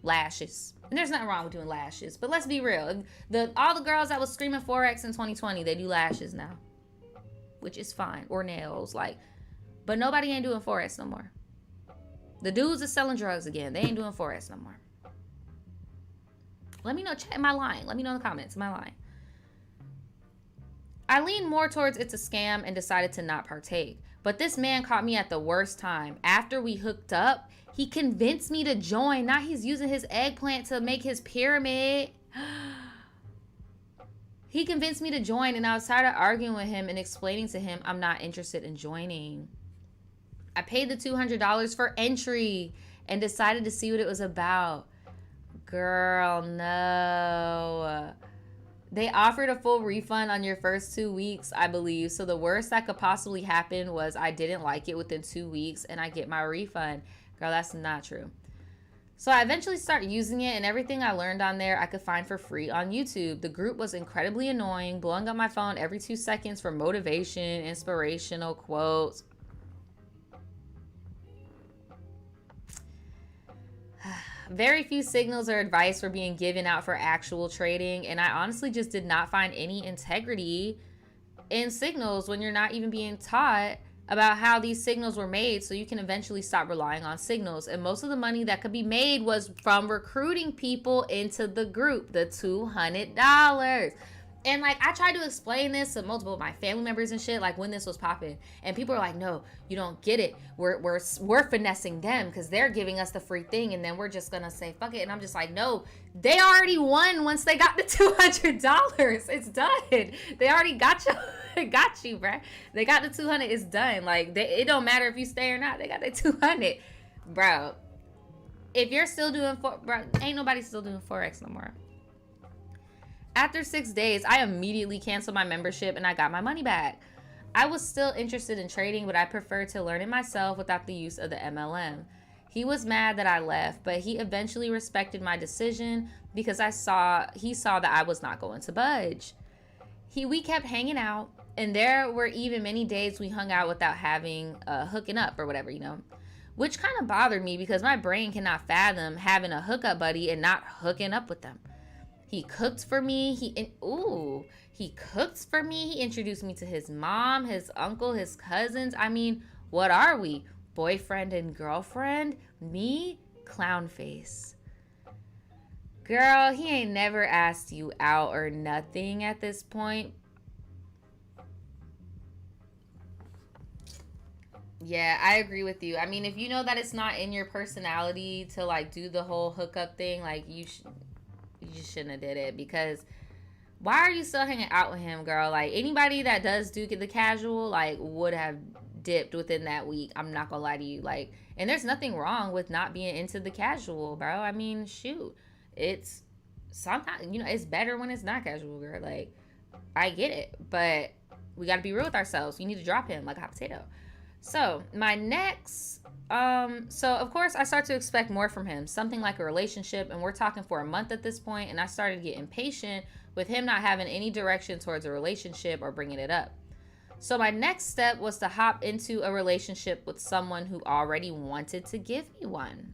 A: Lashes. And there's nothing wrong with doing lashes, but let's be real. All the girls that was screaming Forex in 2020, they do lashes now, which is fine, or nails, like, but nobody ain't doing Forex no more. The dudes are selling drugs again. They ain't doing Forex no more. Let me know, chat, am I lying? Let me know in the comments, am I lying? I leaned more towards it's a scam and decided to not partake. But this man caught me at the worst time. After we hooked up, he convinced me to join. Now he's using his eggplant to make his pyramid. He convinced me to join, and I was tired of arguing with him and explaining to him I'm not interested in joining. I paid the $200 for entry and decided to see what it was about. Girl, no. They offered a full refund on your first 2 weeks, I believe. So the worst that could possibly happen was I didn't like it within 2 weeks and I get my refund. Girl, that's not true. So I eventually started using it, and everything I learned on there I could find for free on YouTube. The group was incredibly annoying, blowing up my phone every 2 seconds for motivation, inspirational quotes. Very few signals or advice were being given out for actual trading, and I honestly just did not find any integrity in signals when you're not even being taught about how these signals were made, so you can eventually stop relying on signals. And most of the money that could be made was from recruiting people into the group, the $200. And like, I tried to explain this to multiple of my family members and shit, like when this was popping, and people are like, no, you don't get it. We're finessing them because they're giving us the free thing, and then we're just gonna say fuck it. And I'm just like, no, they already won once they got the $200. It's done. They already got you. Got you, bruh. They got the 200. It's done. Like, it don't matter if you stay or not. They got the 200, bro. If you're still doing bro, ain't nobody still doing Forex no more. After 6 days, I immediately canceled my membership and I got my money back. I was still interested in trading, but I preferred to learn it myself without the use of the MLM. He was mad that I left, but he eventually respected my decision because he saw that I was not going to budge. We kept hanging out, and there were even many days we hung out without having hooking up or whatever, you know, which kind of bothered me because my brain cannot fathom having a hookup buddy and not hooking up with them. He cooked for me. He cooked for me. He introduced me to his mom, his uncle, his cousins. I mean, what are we? Boyfriend and girlfriend? Me? Clown face. Girl, he ain't never asked you out or nothing at this point. Yeah, I agree with you. I mean, if you know that it's not in your personality to like do the whole hookup thing, like you just shouldn't have did it, because why are you still hanging out with him, girl? Like, anybody that does do get the casual, like, would have dipped within that week. I'm not gonna lie to you. Like, and there's nothing wrong with not being into the casual, bro. I mean, shoot, it's sometimes, you know, it's better when it's not casual, girl. Like, I get it, but we got to be real with ourselves. You need to drop him like a hot potato. So my next, so of course I start to expect more from him, something like a relationship, and we're talking for a month at this point, and I started to get impatient with him not having any direction towards a relationship or bringing it up. So my next step was to hop into a relationship with someone who already wanted to give me one.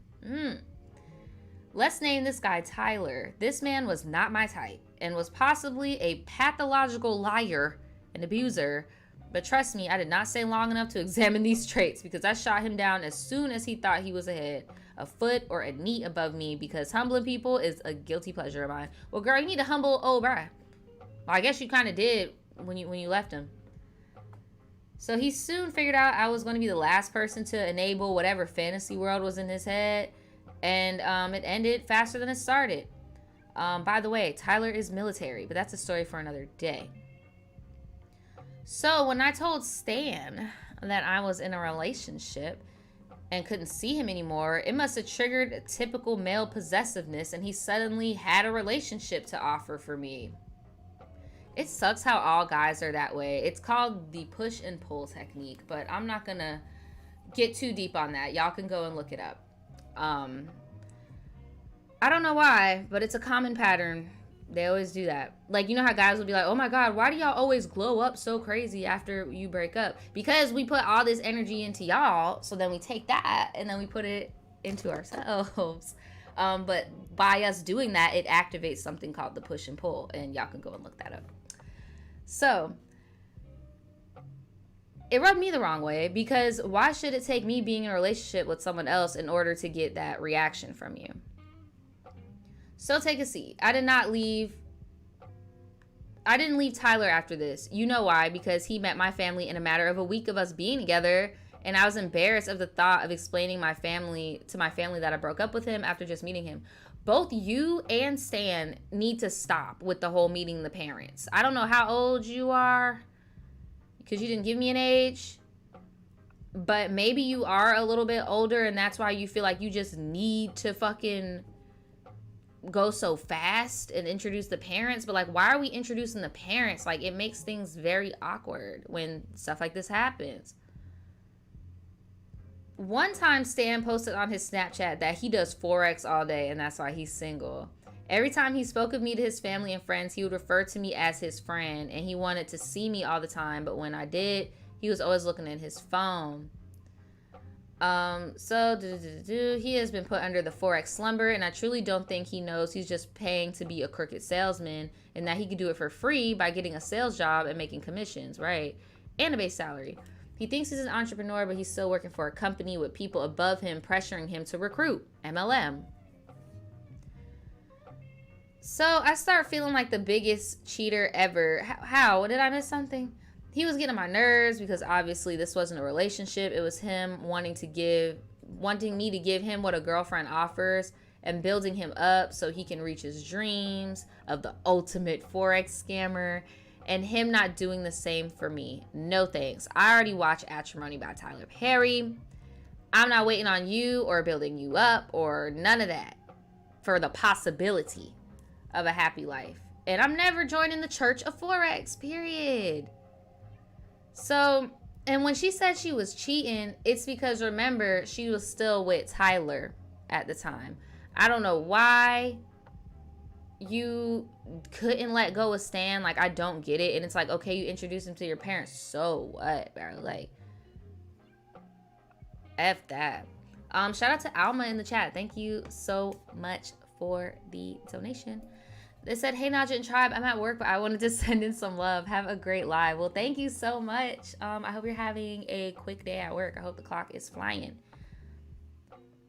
A: Let's name this guy Tyler. This man was not my type and was possibly a pathological liar and abuser, But trust me, I did not stay long enough to examine these traits because I shot him down as soon as he thought he was ahead, a foot or a knee above me, because humbling people is a guilty pleasure of mine. Well, girl, you need to humble old bruh. Well, I guess you kind of did when you left him. So he soon figured out I was going to be the last person to enable whatever fantasy world was in his head, and it ended faster than it started. By the way, Tyler is military, but that's a story for another day. So when I told Stan that I was in a relationship and couldn't see him anymore, it must have triggered typical male possessiveness, and he suddenly had a relationship to offer for me. It sucks how all guys are that way. It's called the push and pull technique, but I'm not gonna get too deep on that. Y'all can go and look it up. I don't know why, but it's a common pattern. They always do that. Like, you know how guys will be like, oh my God, why do y'all always glow up so crazy after you break up? Because we put all this energy into y'all, so then we take that and then we put it into ourselves. But by us doing that, it activates something called the push and pull, and y'all can go and look that up. So it rubbed me the wrong way, because why should it take me being in a relationship with someone else in order to get that reaction from you? So take a seat. I didn't leave Tyler after this. You know why? Because he met my family in a matter of a week of us being together, and I was embarrassed of the thought of explaining to my family that I broke up with him after just meeting him. Both you and Stan need to stop with the whole meeting the parents. I don't know how old you are, because you didn't give me an age, but maybe you are a little bit older, and that's why you feel like you just need to fucking go so fast and introduce the parents. But like, why are we introducing the parents? Like, it makes things very awkward when stuff like this happens. One time Stan posted on his Snapchat that he does Forex all day and that's why he's single. Every time he spoke of me to his family and friends, he would refer to me as his friend, and he wanted to see me all the time, but when I did, he was always looking at his phone. He has been put under the Forex slumber, and I truly don't think he knows he's just paying to be a crooked salesman, and that he could do it for free by getting a sales job and making commissions, right? And a base salary. He thinks he's an entrepreneur, but he's still working for a company with people above him pressuring him to recruit. MLM. So I start feeling like the biggest cheater ever. How? Did I miss something? He was getting on my nerves because obviously this wasn't a relationship. It was him wanting me to give him what a girlfriend offers and building him up so he can reach his dreams of the ultimate Forex scammer, and him not doing the same for me. No thanks. I already watched Atrimony by Tyler Perry. I'm not waiting on you or building you up or none of that for the possibility of a happy life. And I'm never joining the church of Forex, period. So, and when she said she was cheating, it's because, remember, she was still with Tyler at the time. I don't know why you couldn't let go of Stan. Like, I don't get it. And it's like, okay, you introduced him to your parents. So what, bro? Like, F that. Shout out to Alma in the chat. Thank you so much for the donation. They said, hey, Nadja and Tribe, I'm at work, but I wanted to send in some love. Have a great live. Well, thank you so much. I hope you're having a quick day at work. I hope the clock is flying.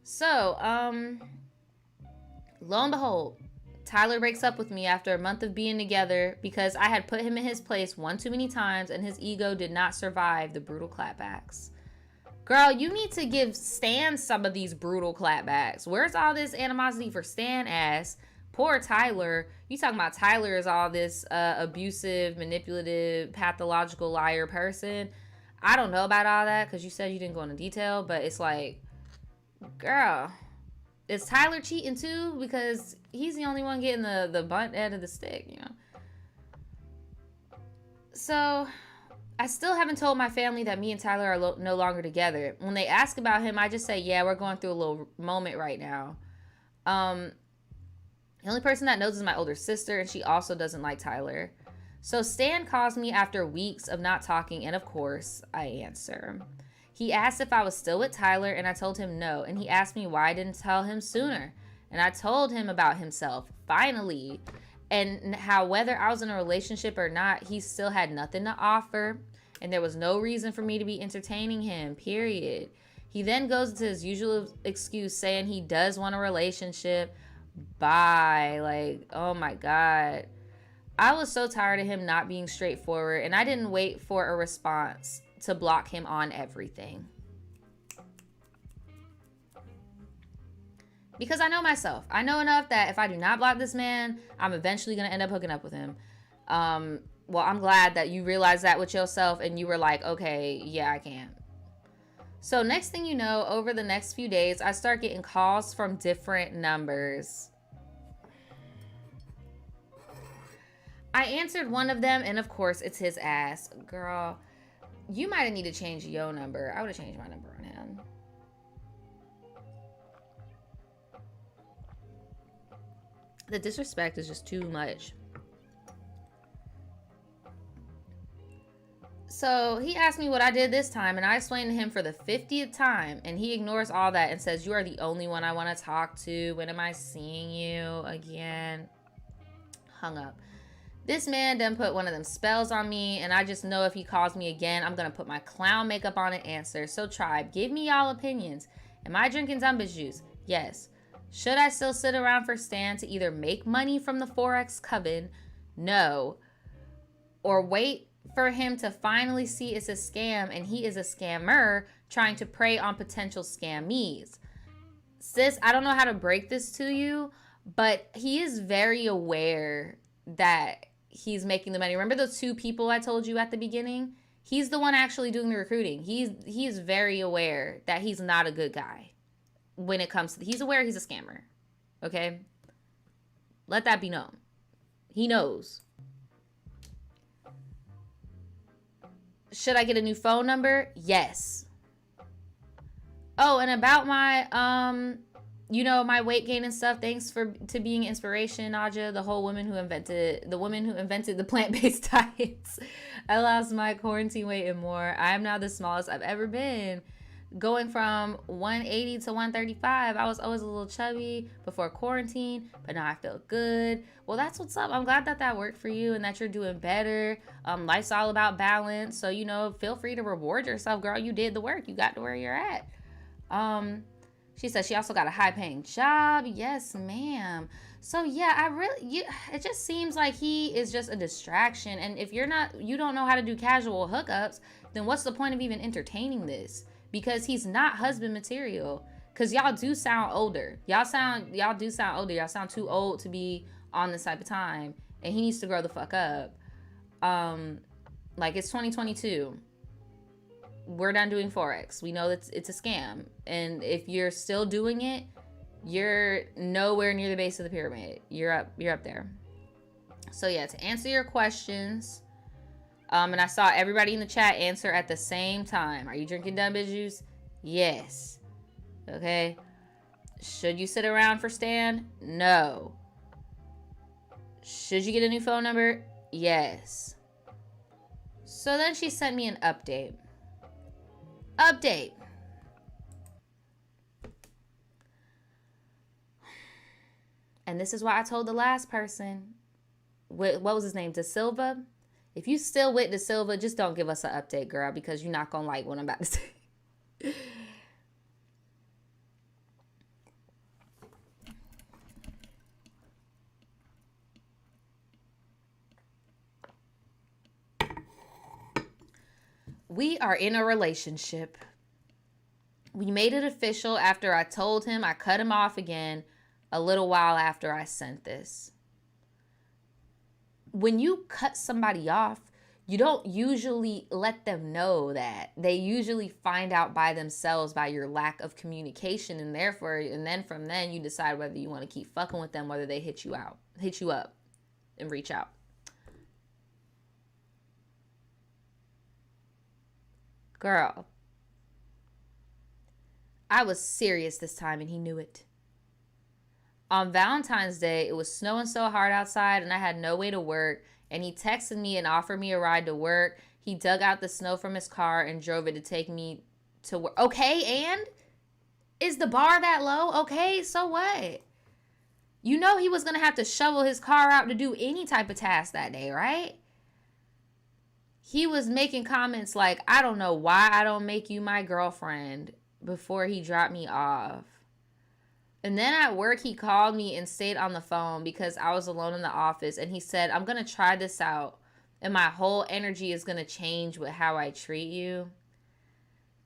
A: So, lo and behold, Tyler breaks up with me after a month of being together because I had put him in his place one too many times and his ego did not survive the brutal clapbacks. Girl, you need to give Stan some of these brutal clapbacks. Where's all this animosity for Stan ass? Poor Tyler. You talking about Tyler is all this abusive, manipulative, pathological liar person. I don't know about all that because you said you didn't go into detail, but it's like, girl, is Tyler cheating too? Because he's the only one getting the butt end of the stick, you know? So I still haven't told my family that me and Tyler are no longer together. When they ask about him, I just say, yeah, we're going through a little moment right now. The only person that knows is my older sister, and she also doesn't like Tyler. So Stan calls me after weeks of not talking, and of course, I answer. He asked if I was still with Tyler, and I told him no, and he asked me why I didn't tell him sooner. And I told him about himself, finally, and how whether I was in a relationship or not, he still had nothing to offer, and there was no reason for me to be entertaining him, period. He then goes into his usual excuse saying he does want a relationship. Bye. Like, oh my God. I was so tired of him not being straightforward, and I didn't wait for a response to block him on everything. Because I know myself. I know enough that if I do not block this man, I'm eventually going to end up hooking up with him. Well, I'm glad that you realized that with yourself and you were like, okay, yeah, I can't. So next thing you know, over the next few days, I start getting calls from different numbers. I answered one of them, and of course, it's his ass. Girl, you might have needed to change your number. I would have changed my number on him. The disrespect is just too much. So he asked me what I did this time, and I explained to him for the 50th time, and he ignores all that and says, you are the only one I want to talk to. When am I seeing you again? Hung up. This man done put one of them spells on me, and I just know if he calls me again, I'm going to put my clown makeup on and answer. So tribe, give me y'all opinions. Am I drinking dumb bitch juice? Yes. Should I still sit around for Stan to either make money from the Forex coven? No. Or wait for him to finally see it's a scam and he is a scammer trying to prey on potential scammees? Sis, I don't know how to break this to you, but he is very aware that he's making the money. Remember those two people I told you at the beginning? He's the one actually doing the recruiting. He is very aware that he's not a good guy when it comes to, he's aware he's a scammer. Okay? Let that be known. He knows. Should I get a new phone number? Yes. Oh, and about my my weight gain and stuff, thanks to being inspiration, Nadja, the woman who invented the plant-based diets. I lost my quarantine weight and more. I am now the smallest I've ever been. Going from 180 to 135. I was always a little chubby before quarantine, but now I feel good. Well, that's what's up. I'm glad that worked for you and that you're doing better. Life's all about balance. So, feel free to reward yourself, girl. You did the work. You got to where you're at. She said she also got a high-paying job. Yes, ma'am. So, yeah, it just seems like he is just a distraction. And if you don't know how to do casual hookups, then what's the point of even entertaining this? Because he's not husband material. Because y'all do sound older. Y'all do sound older. Y'all sound too old to be on this type of time. And he needs to grow the fuck up. It's 2022. We're done doing Forex. We know that it's a scam. And if you're still doing it, you're nowhere near the base of the pyramid. You're up there. So yeah, to answer your questions, and I saw everybody in the chat answer at the same time. Are you drinking dumb bitch juice? Yes. Okay. Should you sit around for Stan? No. Should you get a new phone number? Yes. So then she sent me an update. And this is why I told the last person, what was his name? Da Silva? If you still with Da Silva, just don't give us an update, girl, because you're not going to like what I'm about to say. We are in a relationship. We made it official after I told him I cut him off again a little while after I sent this. When you cut somebody off, you don't usually let them know that. They usually find out by themselves by your lack of communication, and then from then you decide whether you want to keep fucking with them, whether they hit you up and reach out. Girl, I was serious this time and he knew it. On Valentine's Day, it was snowing so hard outside and I had no way to work, and he texted me and offered me a ride to work. He dug out the snow from his car and drove it to take me to work. Okay, and? Is the bar that low? Okay, so what? You know he was going to have to shovel his car out to do any type of task that day, right? he was making comments like, I don't know why I don't make you my girlfriend before he dropped me off. And then at work, he called me and stayed on the phone because I was alone in the office. And he said, I'm going to try this out. And my whole energy is going to change with how I treat you.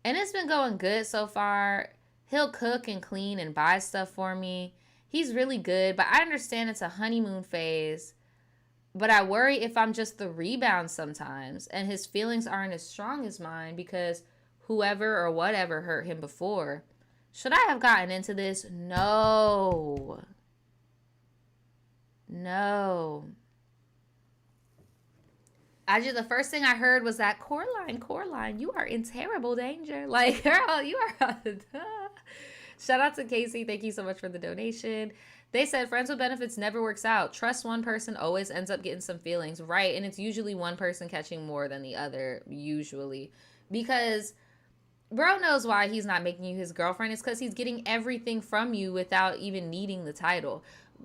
A: And it's been going good so far. He'll cook and clean and buy stuff for me. He's really good. But I understand it's a honeymoon phase. But I worry if I'm just the rebound sometimes. And his feelings aren't as strong as mine because whoever or whatever hurt him before. Should I have gotten into this? No. The first thing I heard was that Coraline, you are in terrible danger. Like, girl, you are. Shout out to Casey. Thank you so much for the donation. They said friends with benefits never works out. Trust one person always ends up getting some feelings. Right. And it's usually one person catching more than the other, usually. Because bro knows why he's not making you his girlfriend. It's because he's getting everything from you without even needing the title.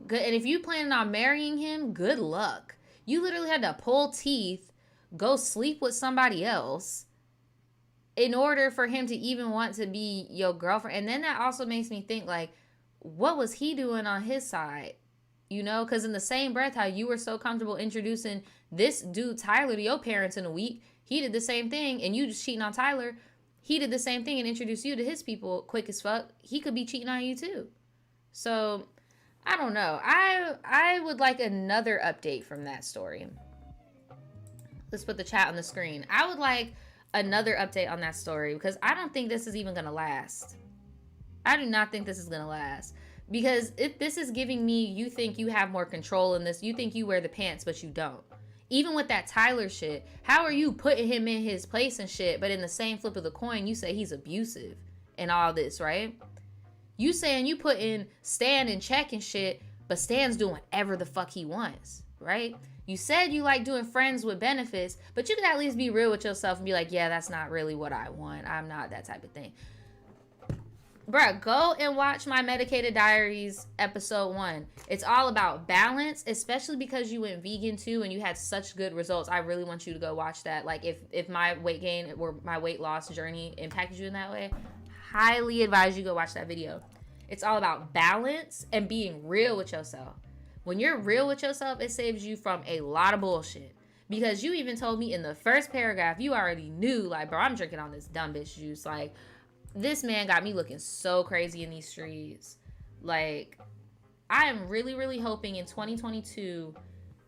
A: And if you plan on marrying him, good luck. You literally had to pull teeth, go sleep with somebody else in order for him to even want to be your girlfriend. And then that also makes me think, like, what was he doing on his side? You know, because in the same breath, how you were so comfortable introducing this dude, Tyler, to your parents in a week, he did the same thing, and you just cheating on Tyler. He did the same thing and introduced you to his people quick as fuck. He could be cheating on you too. So, I don't know. I would like another update from that story. Let's put the chat on the screen. I would like another update on that story because I don't think this is even going to last. I do not think this is going to last. Because if this is giving me, you think you have more control in this. You think you wear the pants, but you don't. Even with that Tyler shit, how are you putting him in his place and shit, but in the same flip of the coin, you say he's abusive and all this, right? You saying you put in Stan in check and shit, but Stan's doing whatever the fuck he wants, right? You said you like doing friends with benefits, but you can at least be real with yourself and be like, yeah, that's not really what I want. I'm not that type of thing. Bruh, go and watch my Medicated Diaries episode 1. It's all about balance, especially because you went vegan too and you had such good results. I really want you to go watch that. Like, if my weight gain or my weight loss journey impacted you in that way, highly advise you go watch that video. It's all about balance and being real with yourself. When you're real with yourself, it saves you from a lot of bullshit. Because you even told me in the first paragraph, you already knew, like, bro, I'm drinking on this dumb bitch juice. Like, this man got me looking so crazy in these streets. Like, I am really, really hoping in 2022,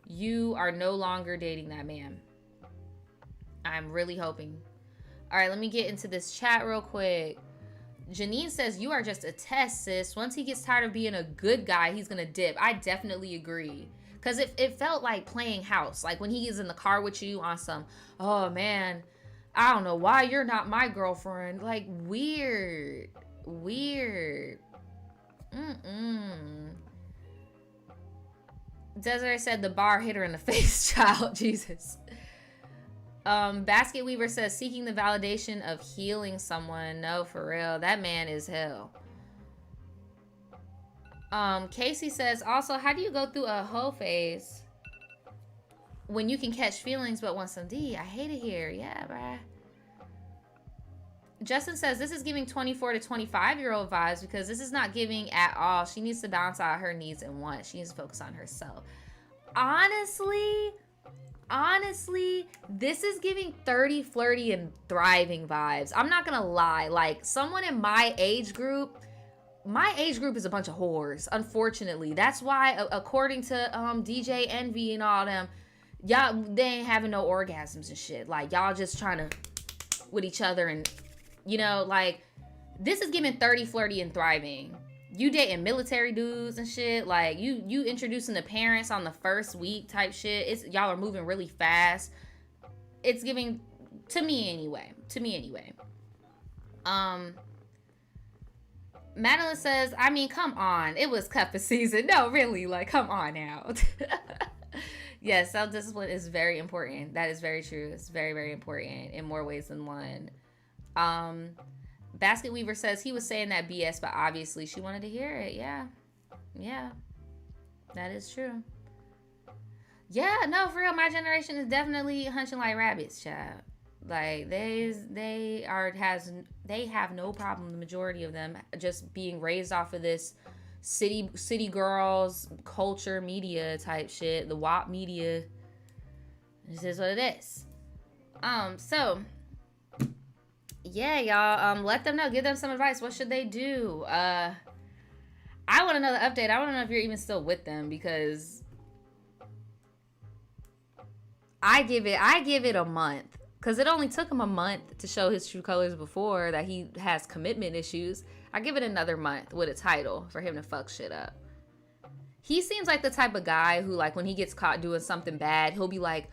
A: you are no longer dating that man. I'm really hoping. All right, let me get into this chat real quick. Janine says, you are just a test, sis. Once he gets tired of being a good guy, he's going to dip. I definitely agree. Because it felt like playing house. Like when he is in the car with you on some, oh, man, I don't know why you're not my girlfriend. Like, weird. Desiree said the bar hit her in the face, child. Jesus. Basket Weaver says, seeking the validation of healing someone. No, for real. That man is hell. Casey says, also, how do you go through a hoe phase when you can catch feelings but want some D? I hate it here. Yeah, bruh. Justin says, this is giving 24 to 25-year-old vibes because this is not giving at all. She needs to balance out her needs and wants. She needs to focus on herself. Honestly, this is giving 30, flirty, and thriving vibes. I'm not gonna lie. Like, someone in my age group is a bunch of whores, unfortunately. That's why, according to DJ Envy and all them, y'all, they ain't having no orgasms and shit. Like, y'all just trying to with each other and, you know, like, this is giving 30, flirty, and thriving. You dating military dudes and shit. Like, you introducing the parents on the first week type shit. Y'all are moving really fast. It's giving, to me anyway. Madeline says, I mean, come on. It was cuffing season. No, really, like, come on now. Yes, self-discipline is very important. That is very true. It's very, very important in more ways than one. Basket Weaver says he was saying that BS, but obviously she wanted to hear it. Yeah, that is true. Yeah, no, for real. My generation is definitely hunching like rabbits, child. Like they have no problem. The majority of them just being raised off of this city girls culture media type shit. The WAP media. This is what it is. So yeah, y'all. Let them know. Give them some advice. What should they do? I want to know the update. I want to know if you're even still with them because I give it a month because it only took him a month to show his true colors before that he has commitment issues. I give it another month with a title for him to fuck shit up. He seems like the type of guy who, like, when he gets caught doing something bad, he'll be like,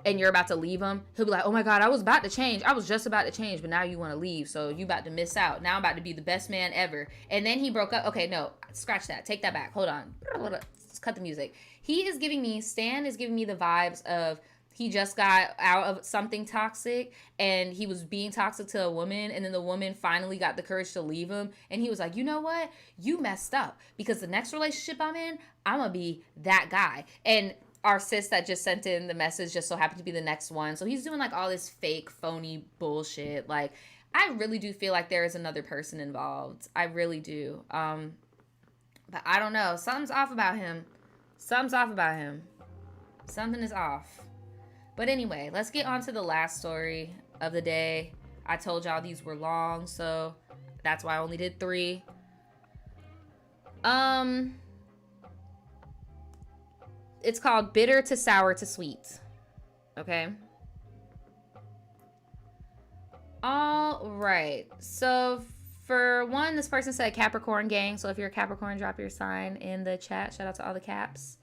A: and you're about to leave him, he'll be like, oh my God, I was about to change. I was just about to change, but now you want to leave. So you about to miss out. Now I'm about to be the best man ever. And then he broke up. Okay, no, scratch that. Take that back. Hold on. Let's cut the music. Stan is giving me the vibes of he just got out of something toxic and he was being toxic to a woman. And then the woman finally got the courage to leave him. And he was like, you know what? You messed up because the next relationship I'm in, I'm going to be that guy. And our sis that just sent in the message just so happened to be the next one. So he's doing like all this fake, phony bullshit. Like, I really do feel like there is another person involved. I really do. But I don't know. Something's off about him. Something is off. But anyway, let's get on to the last story of the day. I told y'all these were long, so that's why I only did 3. It's called Bitter to Sour to Sweet. Okay. All right. So for one, this person said Capricorn gang. So if you're a Capricorn, drop your sign in the chat. Shout out to all the Caps.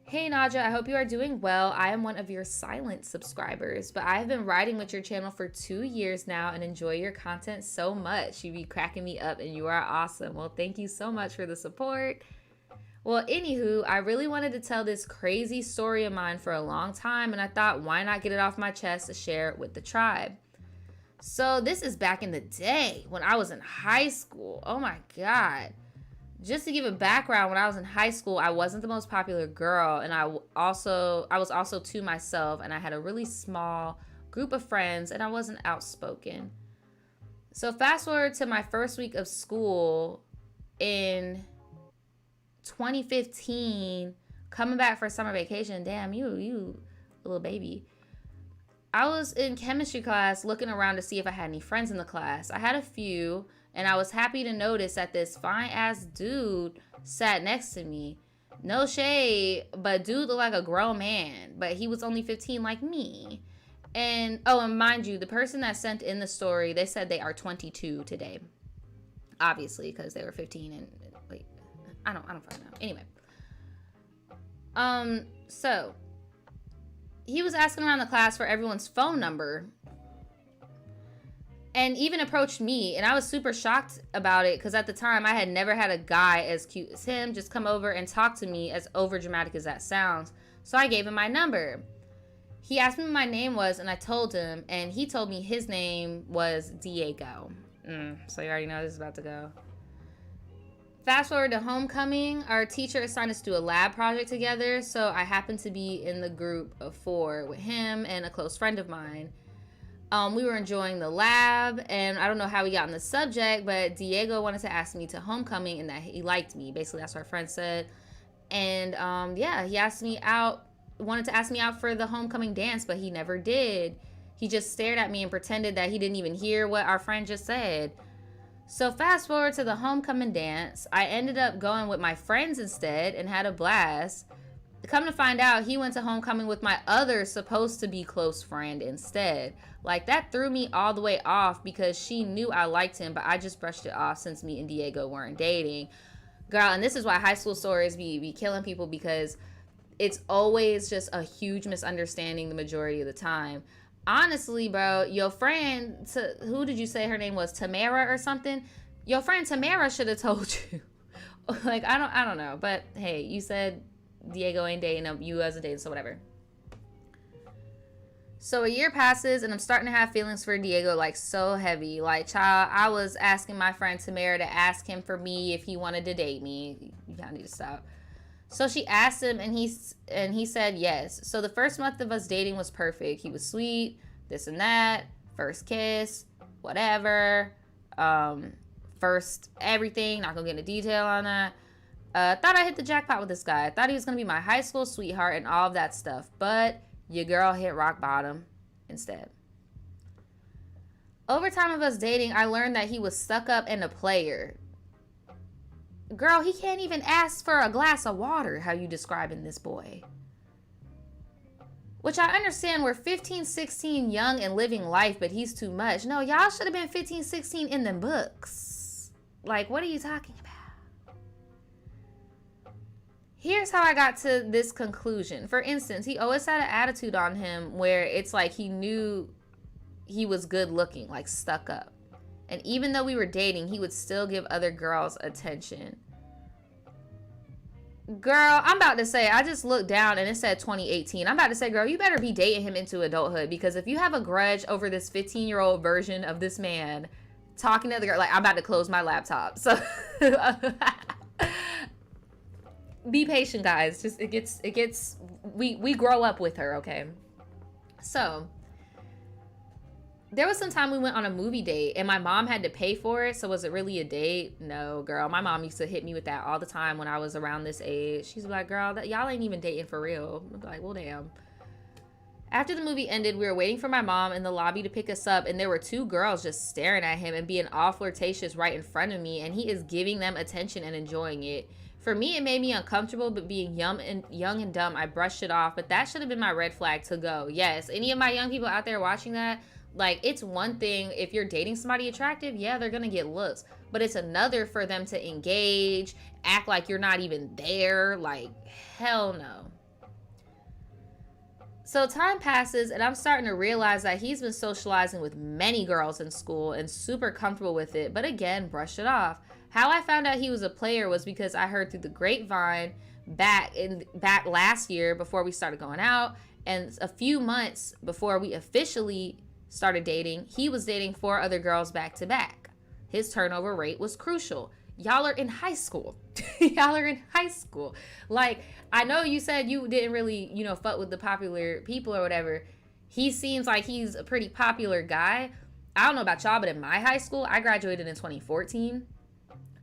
A: Hey Nadja, I hope you are doing well. I am one of your silent subscribers, but I have been riding with your channel for 2 years now and enjoy your content so much. You be cracking me up and you are awesome. Well, thank you so much for the support. Well, anywho, I really wanted to tell this crazy story of mine for a long time, and I thought, why not get it off my chest to share it with the tribe? So this is back in the day when I was in high school. Oh my God. Just to give a background, when I was in high school, I wasn't the most popular girl, and I was also to myself, and I had a really small group of friends, and I wasn't outspoken. So fast forward to my first week of school in 2015, coming back for summer vacation. Damn, you little baby. I was in chemistry class looking around to see if I had any friends in the class. I had a few, and I was happy to notice that this fine-ass dude sat next to me. No shade, but dude looked like a grown man, but he was only 15 like me. And, oh, and mind you, the person that sent in the story, they said they are 22 today. Obviously, because they were 15 and, wait, I don't fucking know. Anyway. So, he was asking around the class for everyone's phone number and even approached me, and I was super shocked about it because at the time I had never had a guy as cute as him just come over and talk to me, as over dramatic as that sounds. So I gave him my number. He asked me what my name was, and I told him, and he told me his name was Diego. So you already know this is about to go. Fast forward to homecoming, our teacher assigned us to do a lab project together, so I happened to be in the group of 4 with him and a close friend of mine. We were enjoying the lab, and I don't know how we got on the subject, but Diego wanted to ask me to homecoming and that he liked me. Basically, that's what our friend said. And yeah, he wanted to ask me out for the homecoming dance, but he never did. He just stared at me and pretended that he didn't even hear what our friend just said. So fast forward to the homecoming dance, I ended up going with my friends instead and had a blast. Come to find out, he went to homecoming with my other supposed to be close friend instead. Like, that threw me all the way off because she knew I liked him, but I just brushed it off since me and Diego weren't dating. Girl, and this is why high school stories be killing people, because it's always just a huge misunderstanding the majority of the time. Honestly, bro, your friend, who did you say her name was? Tamara or something? Your friend Tamara should have told you. Like, I don't know. But hey, you said Diego ain't dating, you wasn't dating, so whatever. So a year passes, and I'm starting to have feelings for Diego, like, so heavy. Like, child, I was asking my friend Tamara to ask him for me if he wanted to date me. You kind of need to stop. So she asked him, and he said yes. So the first month of us dating was perfect. He was sweet, this and that, first kiss, whatever, first everything. Not gonna get into detail on that. Thought I hit the jackpot with this guy. I thought he was gonna be my high school sweetheart and all of that stuff. But your girl hit rock bottom instead. Over time of us dating, I learned that he was stuck up and a player. Girl, he can't even ask for a glass of water, how you describing this boy. Which I understand, we're 15, 16, young and living life, but he's too much. No, y'all should have been 15, 16 in them books. Like, what are you talking about? Here's how I got to this conclusion. For instance, he always had an attitude on him where it's like he knew he was good looking, like stuck up. And even though we were dating, he would still give other girls attention. Girl, I'm about to say, I just looked down and it said 2018. I'm about to say, girl, you better be dating him into adulthood, because if you have a grudge over this 15-year-old version of this man talking to the girl, like, I'm about to close my laptop. So be patient, guys. Just we grow up with her, okay? So there was some time we went on a movie date and my mom had to pay for it. So was it really a date? No, girl. My mom used to hit me with that all the time when I was around this age. She's like, girl, y'all ain't even dating for real. I'm like, well, damn. After the movie ended, we were waiting for my mom in the lobby to pick us up, and there were two girls just staring at him and being all flirtatious right in front of me, and he is giving them attention and enjoying it. For me, it made me uncomfortable, but being young and dumb, I brushed it off. But that should have been my red flag to go. Yes, any of my young people out there watching that, like, it's one thing if you're dating somebody attractive, yeah, they're gonna get looks, but it's another for them to engage, act like you're not even there. Like, hell no. So time passes and I'm starting to realize that he's been socializing with many girls in school and super comfortable with it, but again, brushed it off. How I found out he was a player was because I heard through the grapevine back last year before we started going out, and a few months before we officially started dating, he was dating 4 other girls back to back. His turnover rate was crucial. Y'all are in high school. Y'all are in high school. Like, I know you said you didn't really, fuck with the popular people or whatever. He seems like he's a pretty popular guy. I don't know about y'all, but in my high school, I graduated in 2014.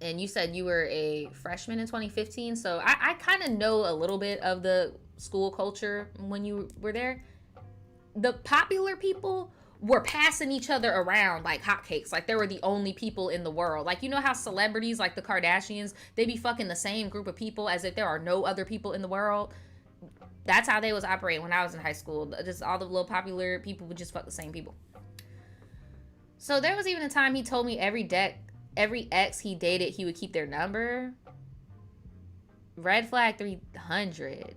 A: And you said you were a freshman in 2015. So I kind of know a little bit of the school culture when you were there. The popular people were passing each other around like hotcakes. Like, they were the only people in the world. Like, you know how celebrities like the Kardashians, they be fucking the same group of people as if there are no other people in the world? That's how they was operating when I was in high school. Just all the little popular people would just fuck the same people. So there was even a time he told me every ex he dated, he would keep their number. Red flag 300.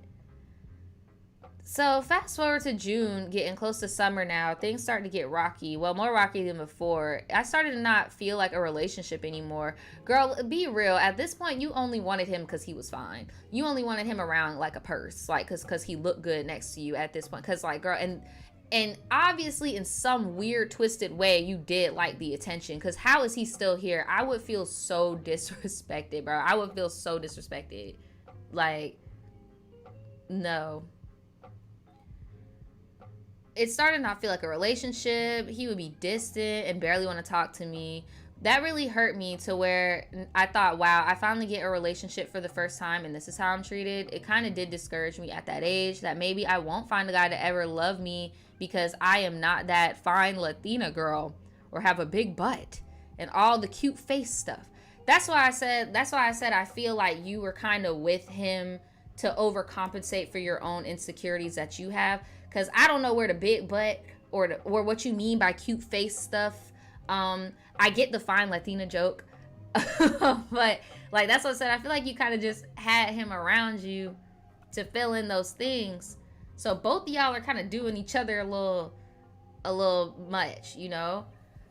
A: So fast forward to June, getting close to summer now, things start to get rocky. Well, more rocky than before. I started to not feel like a relationship anymore. Girl, be real. At this point, you only wanted him because he was fine. You only wanted him around like a purse, like because he looked good next to you at this point. Because, like, girl, and obviously in some weird twisted way, you did like the attention. Because how is he still here? I would feel so disrespected, bro. I would feel so disrespected. Like, no. It started to not feel like a relationship. He would be distant and barely want to talk to me. That really hurt me to where I thought, wow, I finally get a relationship for the first time and this is how I'm treated. It kind of did discourage me at that age that maybe I won't find a guy to ever love me because I am not that fine Latina girl or have a big butt and all the cute face stuff. That's why I said I feel like you were kind of with him to overcompensate for your own insecurities that you have. Because I don't know where the big butt or what you mean by cute face stuff. I get the fine Latina joke. But, like, that's what I said. I feel like you kind of just had him around you to fill in those things. So both of y'all are kind of doing each other a little much,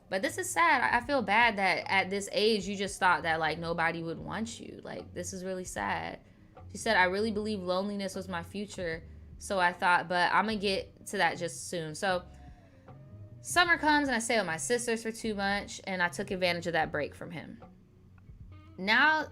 A: But this is sad. I feel bad that at this age, you just thought that, like, nobody would want you. Like, this is really sad. She said, I really believe loneliness was my future. So I thought, but I'm going to get to that just soon. So summer comes and I stay with my sisters for 2 months and I took advantage of that break from him. Now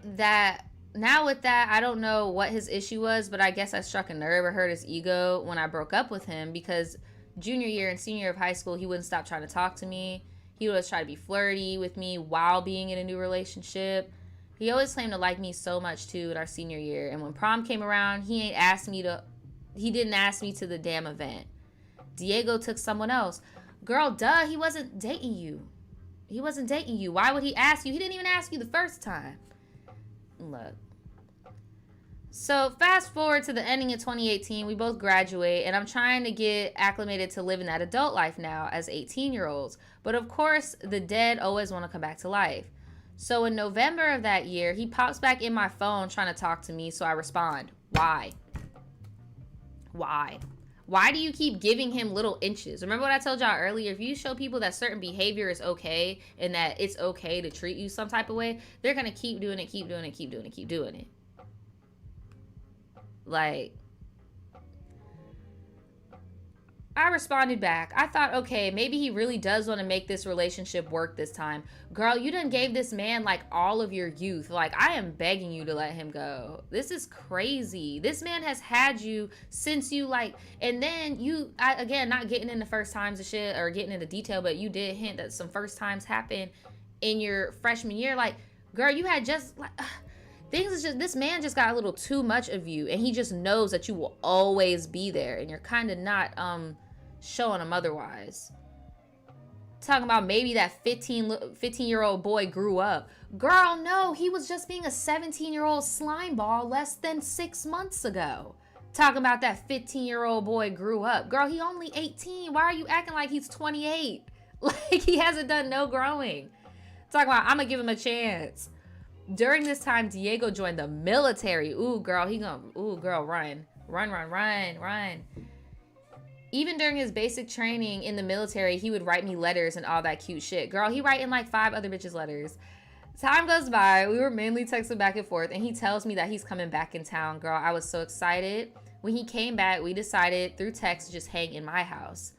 A: now with that, I don't know what his issue was, but I guess I struck a nerve or hurt his ego when I broke up with him, because junior year and senior year of high school, he wouldn't stop trying to talk to me. He would always try to be flirty with me while being in a new relationship. He always claimed to like me so much too in our senior year. And when prom came around, he didn't ask me to the damn event. Diego took someone else. Girl, duh, he wasn't dating you. He wasn't dating you. Why would he ask you? He didn't even ask you the first time. Look. So fast forward to the ending of 2018, we both graduate, and I'm trying to get acclimated to living that adult life now as 18-year-olds. But of course, the dead always want to come back to life. So in November of that year, he pops back in my phone trying to talk to me, so I respond. Why? Why? Why do you keep giving him little inches? Remember what I told y'all earlier? If you show people that certain behavior is okay and that it's okay to treat you some type of way, they're going to keep doing it, keep doing it, keep doing it, keep doing it. Like, I responded back. I thought, okay, maybe he really does want to make this relationship work this time. Girl, you done gave this man like all of your youth. Like, I am begging you to let him go. This is crazy. This man has had you since you like, and then you, again, not getting into first times of shit or getting into detail, but you did hint that some first times happened in your freshman year. Like, girl, you had just like, things is just, this man just got a little too much of you, and he just knows that you will always be there, and you're kind of not showing him otherwise. Talking about maybe that 15-year-old boy grew up. Girl, no, he was just being a 17-year-old slime ball less than 6 months ago. Talking about that 15-year-old boy grew up. Girl, he only 18. Why are you acting like he's 28? Like, he hasn't done no growing. Talking about, I'm gonna give him a chance. During this time, Diego joined the military. Ooh, girl, run. Run. Even during his basic training in the military, he would write me letters and all that cute shit. Girl, he writing like 5 other bitches letters. Time goes by, we were mainly texting back and forth, and he tells me that he's coming back in town. Girl, I was so excited. When he came back, we decided through text to just hang in my house.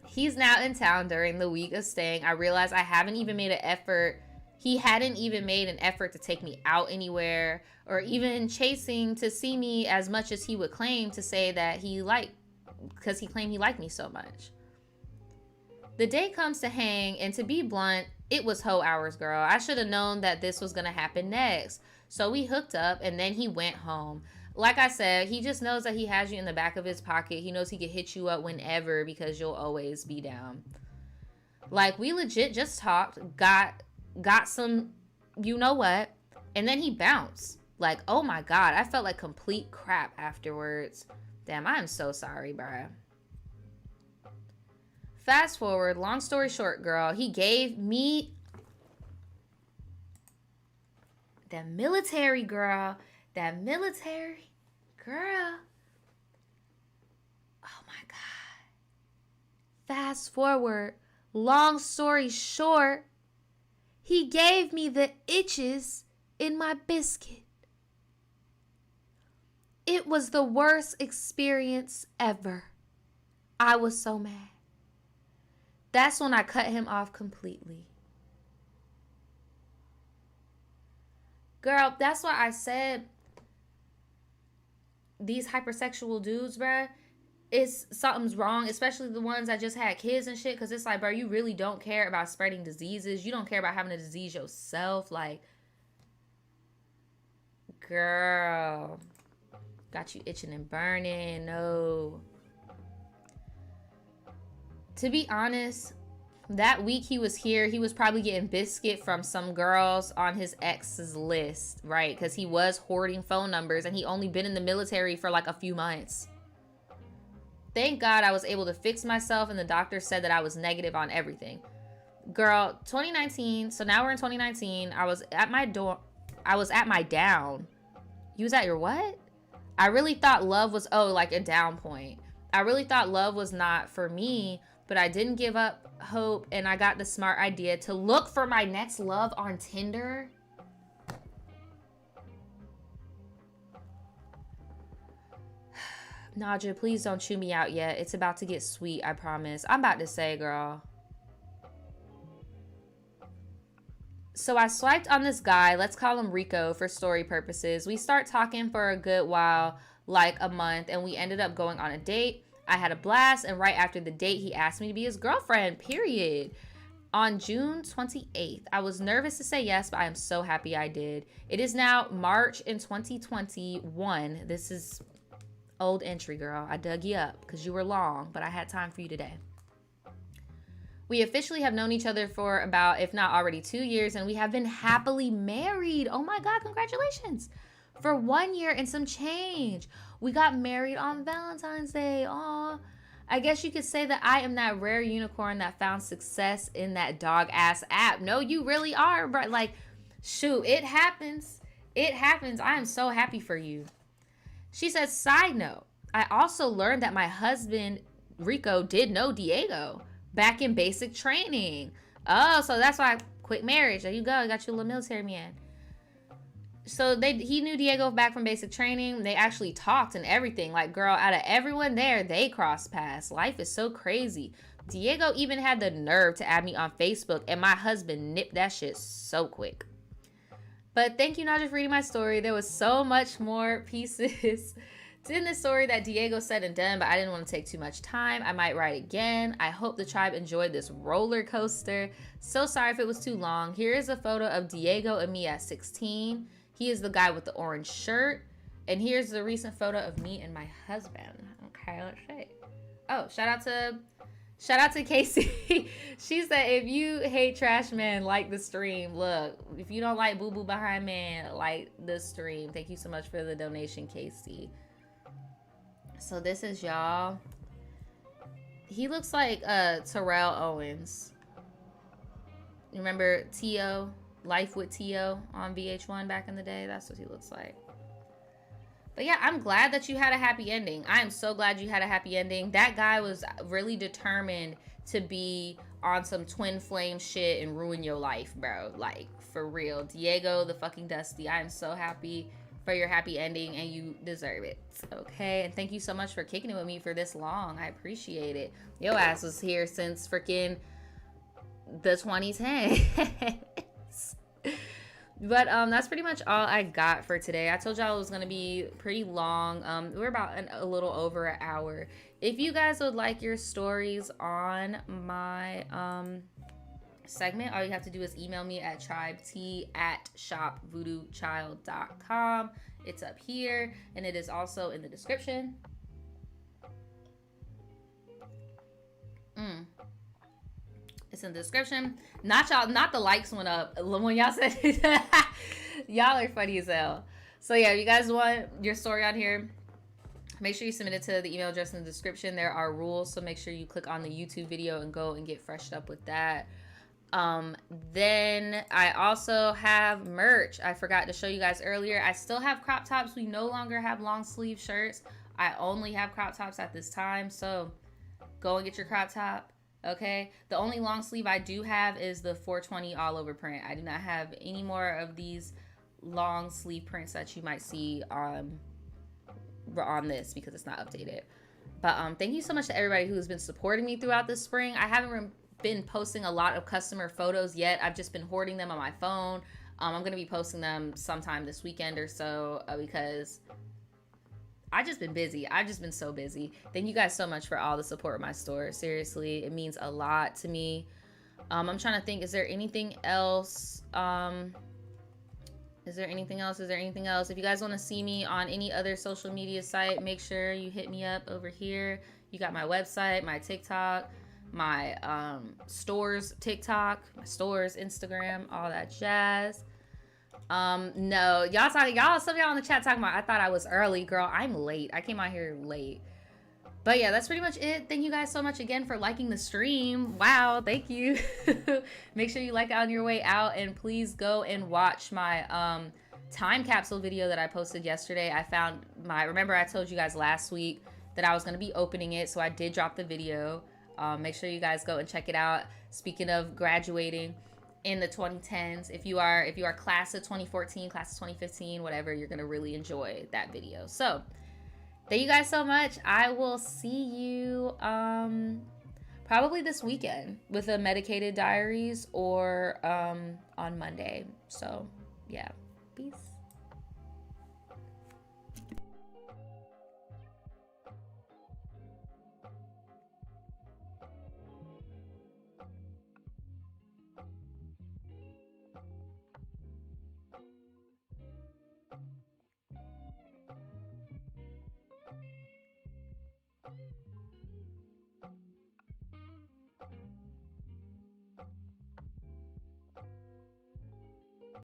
A: He's now in town during the week of staying. I realized I haven't even made an effort. He hadn't even made an effort to take me out anywhere or even chasing to see me as much as he would claim to say that because he claimed he liked me so much. The day comes to hang, and to be blunt, it was hoe hours, girl. I should have known that this was going to happen next. So we hooked up, and then he went home. Like I said, he just knows that he has you in the back of his pocket. He knows he can hit you up whenever because you'll always be down. Like, we legit just talked, got some, you know what, and then he bounced. Like, oh my God, I felt like complete crap afterwards. Damn, I'm so sorry, bruh. Fast forward, long story short, girl, he gave me that military girl. Oh my God. Fast forward, long story short, he gave me the itches in my biscuit. It was the worst experience ever. I was so mad. That's when I cut him off completely. Girl, that's why I said these hypersexual dudes, bruh, something's wrong, especially the ones that just had kids and shit, because it's like, bro, you really don't care about spreading diseases. You don't care about having a disease yourself. Like, girl, got you itching and burning. No. To be honest, that week he was here, he was probably getting biscuit from some girls on his ex's list, right? Because he was hoarding phone numbers, and he only been in the military for like a few months. Thank God I was able to fix myself, and the doctor said that I was negative on everything. Girl, 2019, so now we're in 2019. I was at my down. You was at your what? I really thought love was, like a down point. I really thought love was not for me, but I didn't give up hope, and I got the smart idea to look for my next love on Tinder. Nadja, please don't chew me out yet. It's about to get sweet, I promise. I'm about to say, girl. So I swiped on this guy, let's call him Rico for story purposes. We start talking for a good while, like a month, and we ended up going on a date. I had a blast, and right after the date, he asked me to be his girlfriend, period. On June 28th, I was nervous to say yes, but I am so happy I did. It is now March in 2021. This is old entry, girl. I dug you up because you were long, but I had time for you today. We officially have known each other for about, if not already, 2 years, and we have been happily married. Oh my God, congratulations. For 1 year and some change. We got married on Valentine's Day. Aw. I guess you could say that I am that rare unicorn that found success in that dog-ass app. No, you really are, bro. Like, shoot, it happens. It happens. I am so happy for you. She says, side note, I also learned that my husband, Rico, did know Diego back in basic training. Oh, so that's why quick marriage. There you go. You got your little military man. So he knew Diego back from basic training. They actually talked and everything. Like, girl, out of everyone there, they crossed paths. Life is so crazy. Diego even had the nerve to add me on Facebook, and my husband nipped that shit so quick. But thank you, Nadja, for reading my story. There was so much more pieces in this story that Diego said and done, but I didn't want to take too much time. I might write again. I hope the tribe enjoyed this roller coaster. So sorry if it was too long. Here is a photo of Diego and me at 16. He is the guy with the orange shirt. And here's the recent photo of me and my husband. Okay, let's see. Oh, shout out to Casey. She said, if you hate trash men, like the stream. Look, if you don't like boo boo behind man, like the stream. Thank you so much for the donation, Casey. So this is y'all. He looks like Terrell Owens. You remember T.O.? Life with T.O. on VH1 back in the day? That's what he looks like. But yeah, I'm glad that you had a happy ending. I am so glad you had a happy ending. That guy was really determined to be on some twin flame shit and ruin your life, bro. Like, for real. Diego the fucking Dusty, I am so happy for your happy ending, and you deserve it. Okay, and thank you so much for kicking it with me for this long. I appreciate it. Your ass was here since freaking the 2010s. But that's pretty much all I got for today. I told y'all it was gonna be pretty long. We're about a little over an hour. If you guys would like your stories on my segment, all you have to do is email me at tribetea@shopvoodoochild.com. It's up here, and it is also in the description. It's in the description. Not y'all, not the likes went up when y'all said y'all are funny as hell. So yeah, if you guys want your story on here, make sure you submit it to the email address in the description. There are rules, so make sure you click on the YouTube video and go and get freshed up with that. Then I also have merch. I forgot to show you guys earlier. I still have crop tops. We no longer have long sleeve shirts. I only have crop tops at this time, so go and get your crop top. Okay, the only long sleeve I do have is the 420 all over print. I do not have any more of these long sleeve prints that you might see on this because it's not updated. But thank you so much to everybody who's been supporting me throughout this spring. I haven't been posting a lot of customer photos yet. I've just been hoarding them on my phone. I'm going to be posting them sometime this weekend or so because I've just been busy. I've just been so busy. Thank you guys so much for all the support of my store. Seriously, it means a lot to me. I'm trying to think, is there anything else? Is there anything else? If you guys want to see me on any other social media site, make sure you hit me up over here. You got my website, my TikTok, my stores TikTok, my stores Instagram, all that jazz. No, some of y'all in the chat talking about I thought I was early. Girl, I'm late. I came out here late. But yeah, that's pretty much it. Thank you guys so much again for liking the stream. Wow, thank you. Make sure you like it on your way out, and please go and watch my time capsule video that I posted yesterday. Remember I told you guys last week that I was going to be opening it, so I did drop the video. Make sure you guys go and check it out. Speaking of graduating in the 2010s, if you are class of 2014, class of 2015, whatever, you're going to really enjoy that video. So thank you guys so much. I will see you probably this weekend with a medicated diaries or on Monday. So, yeah. Peace.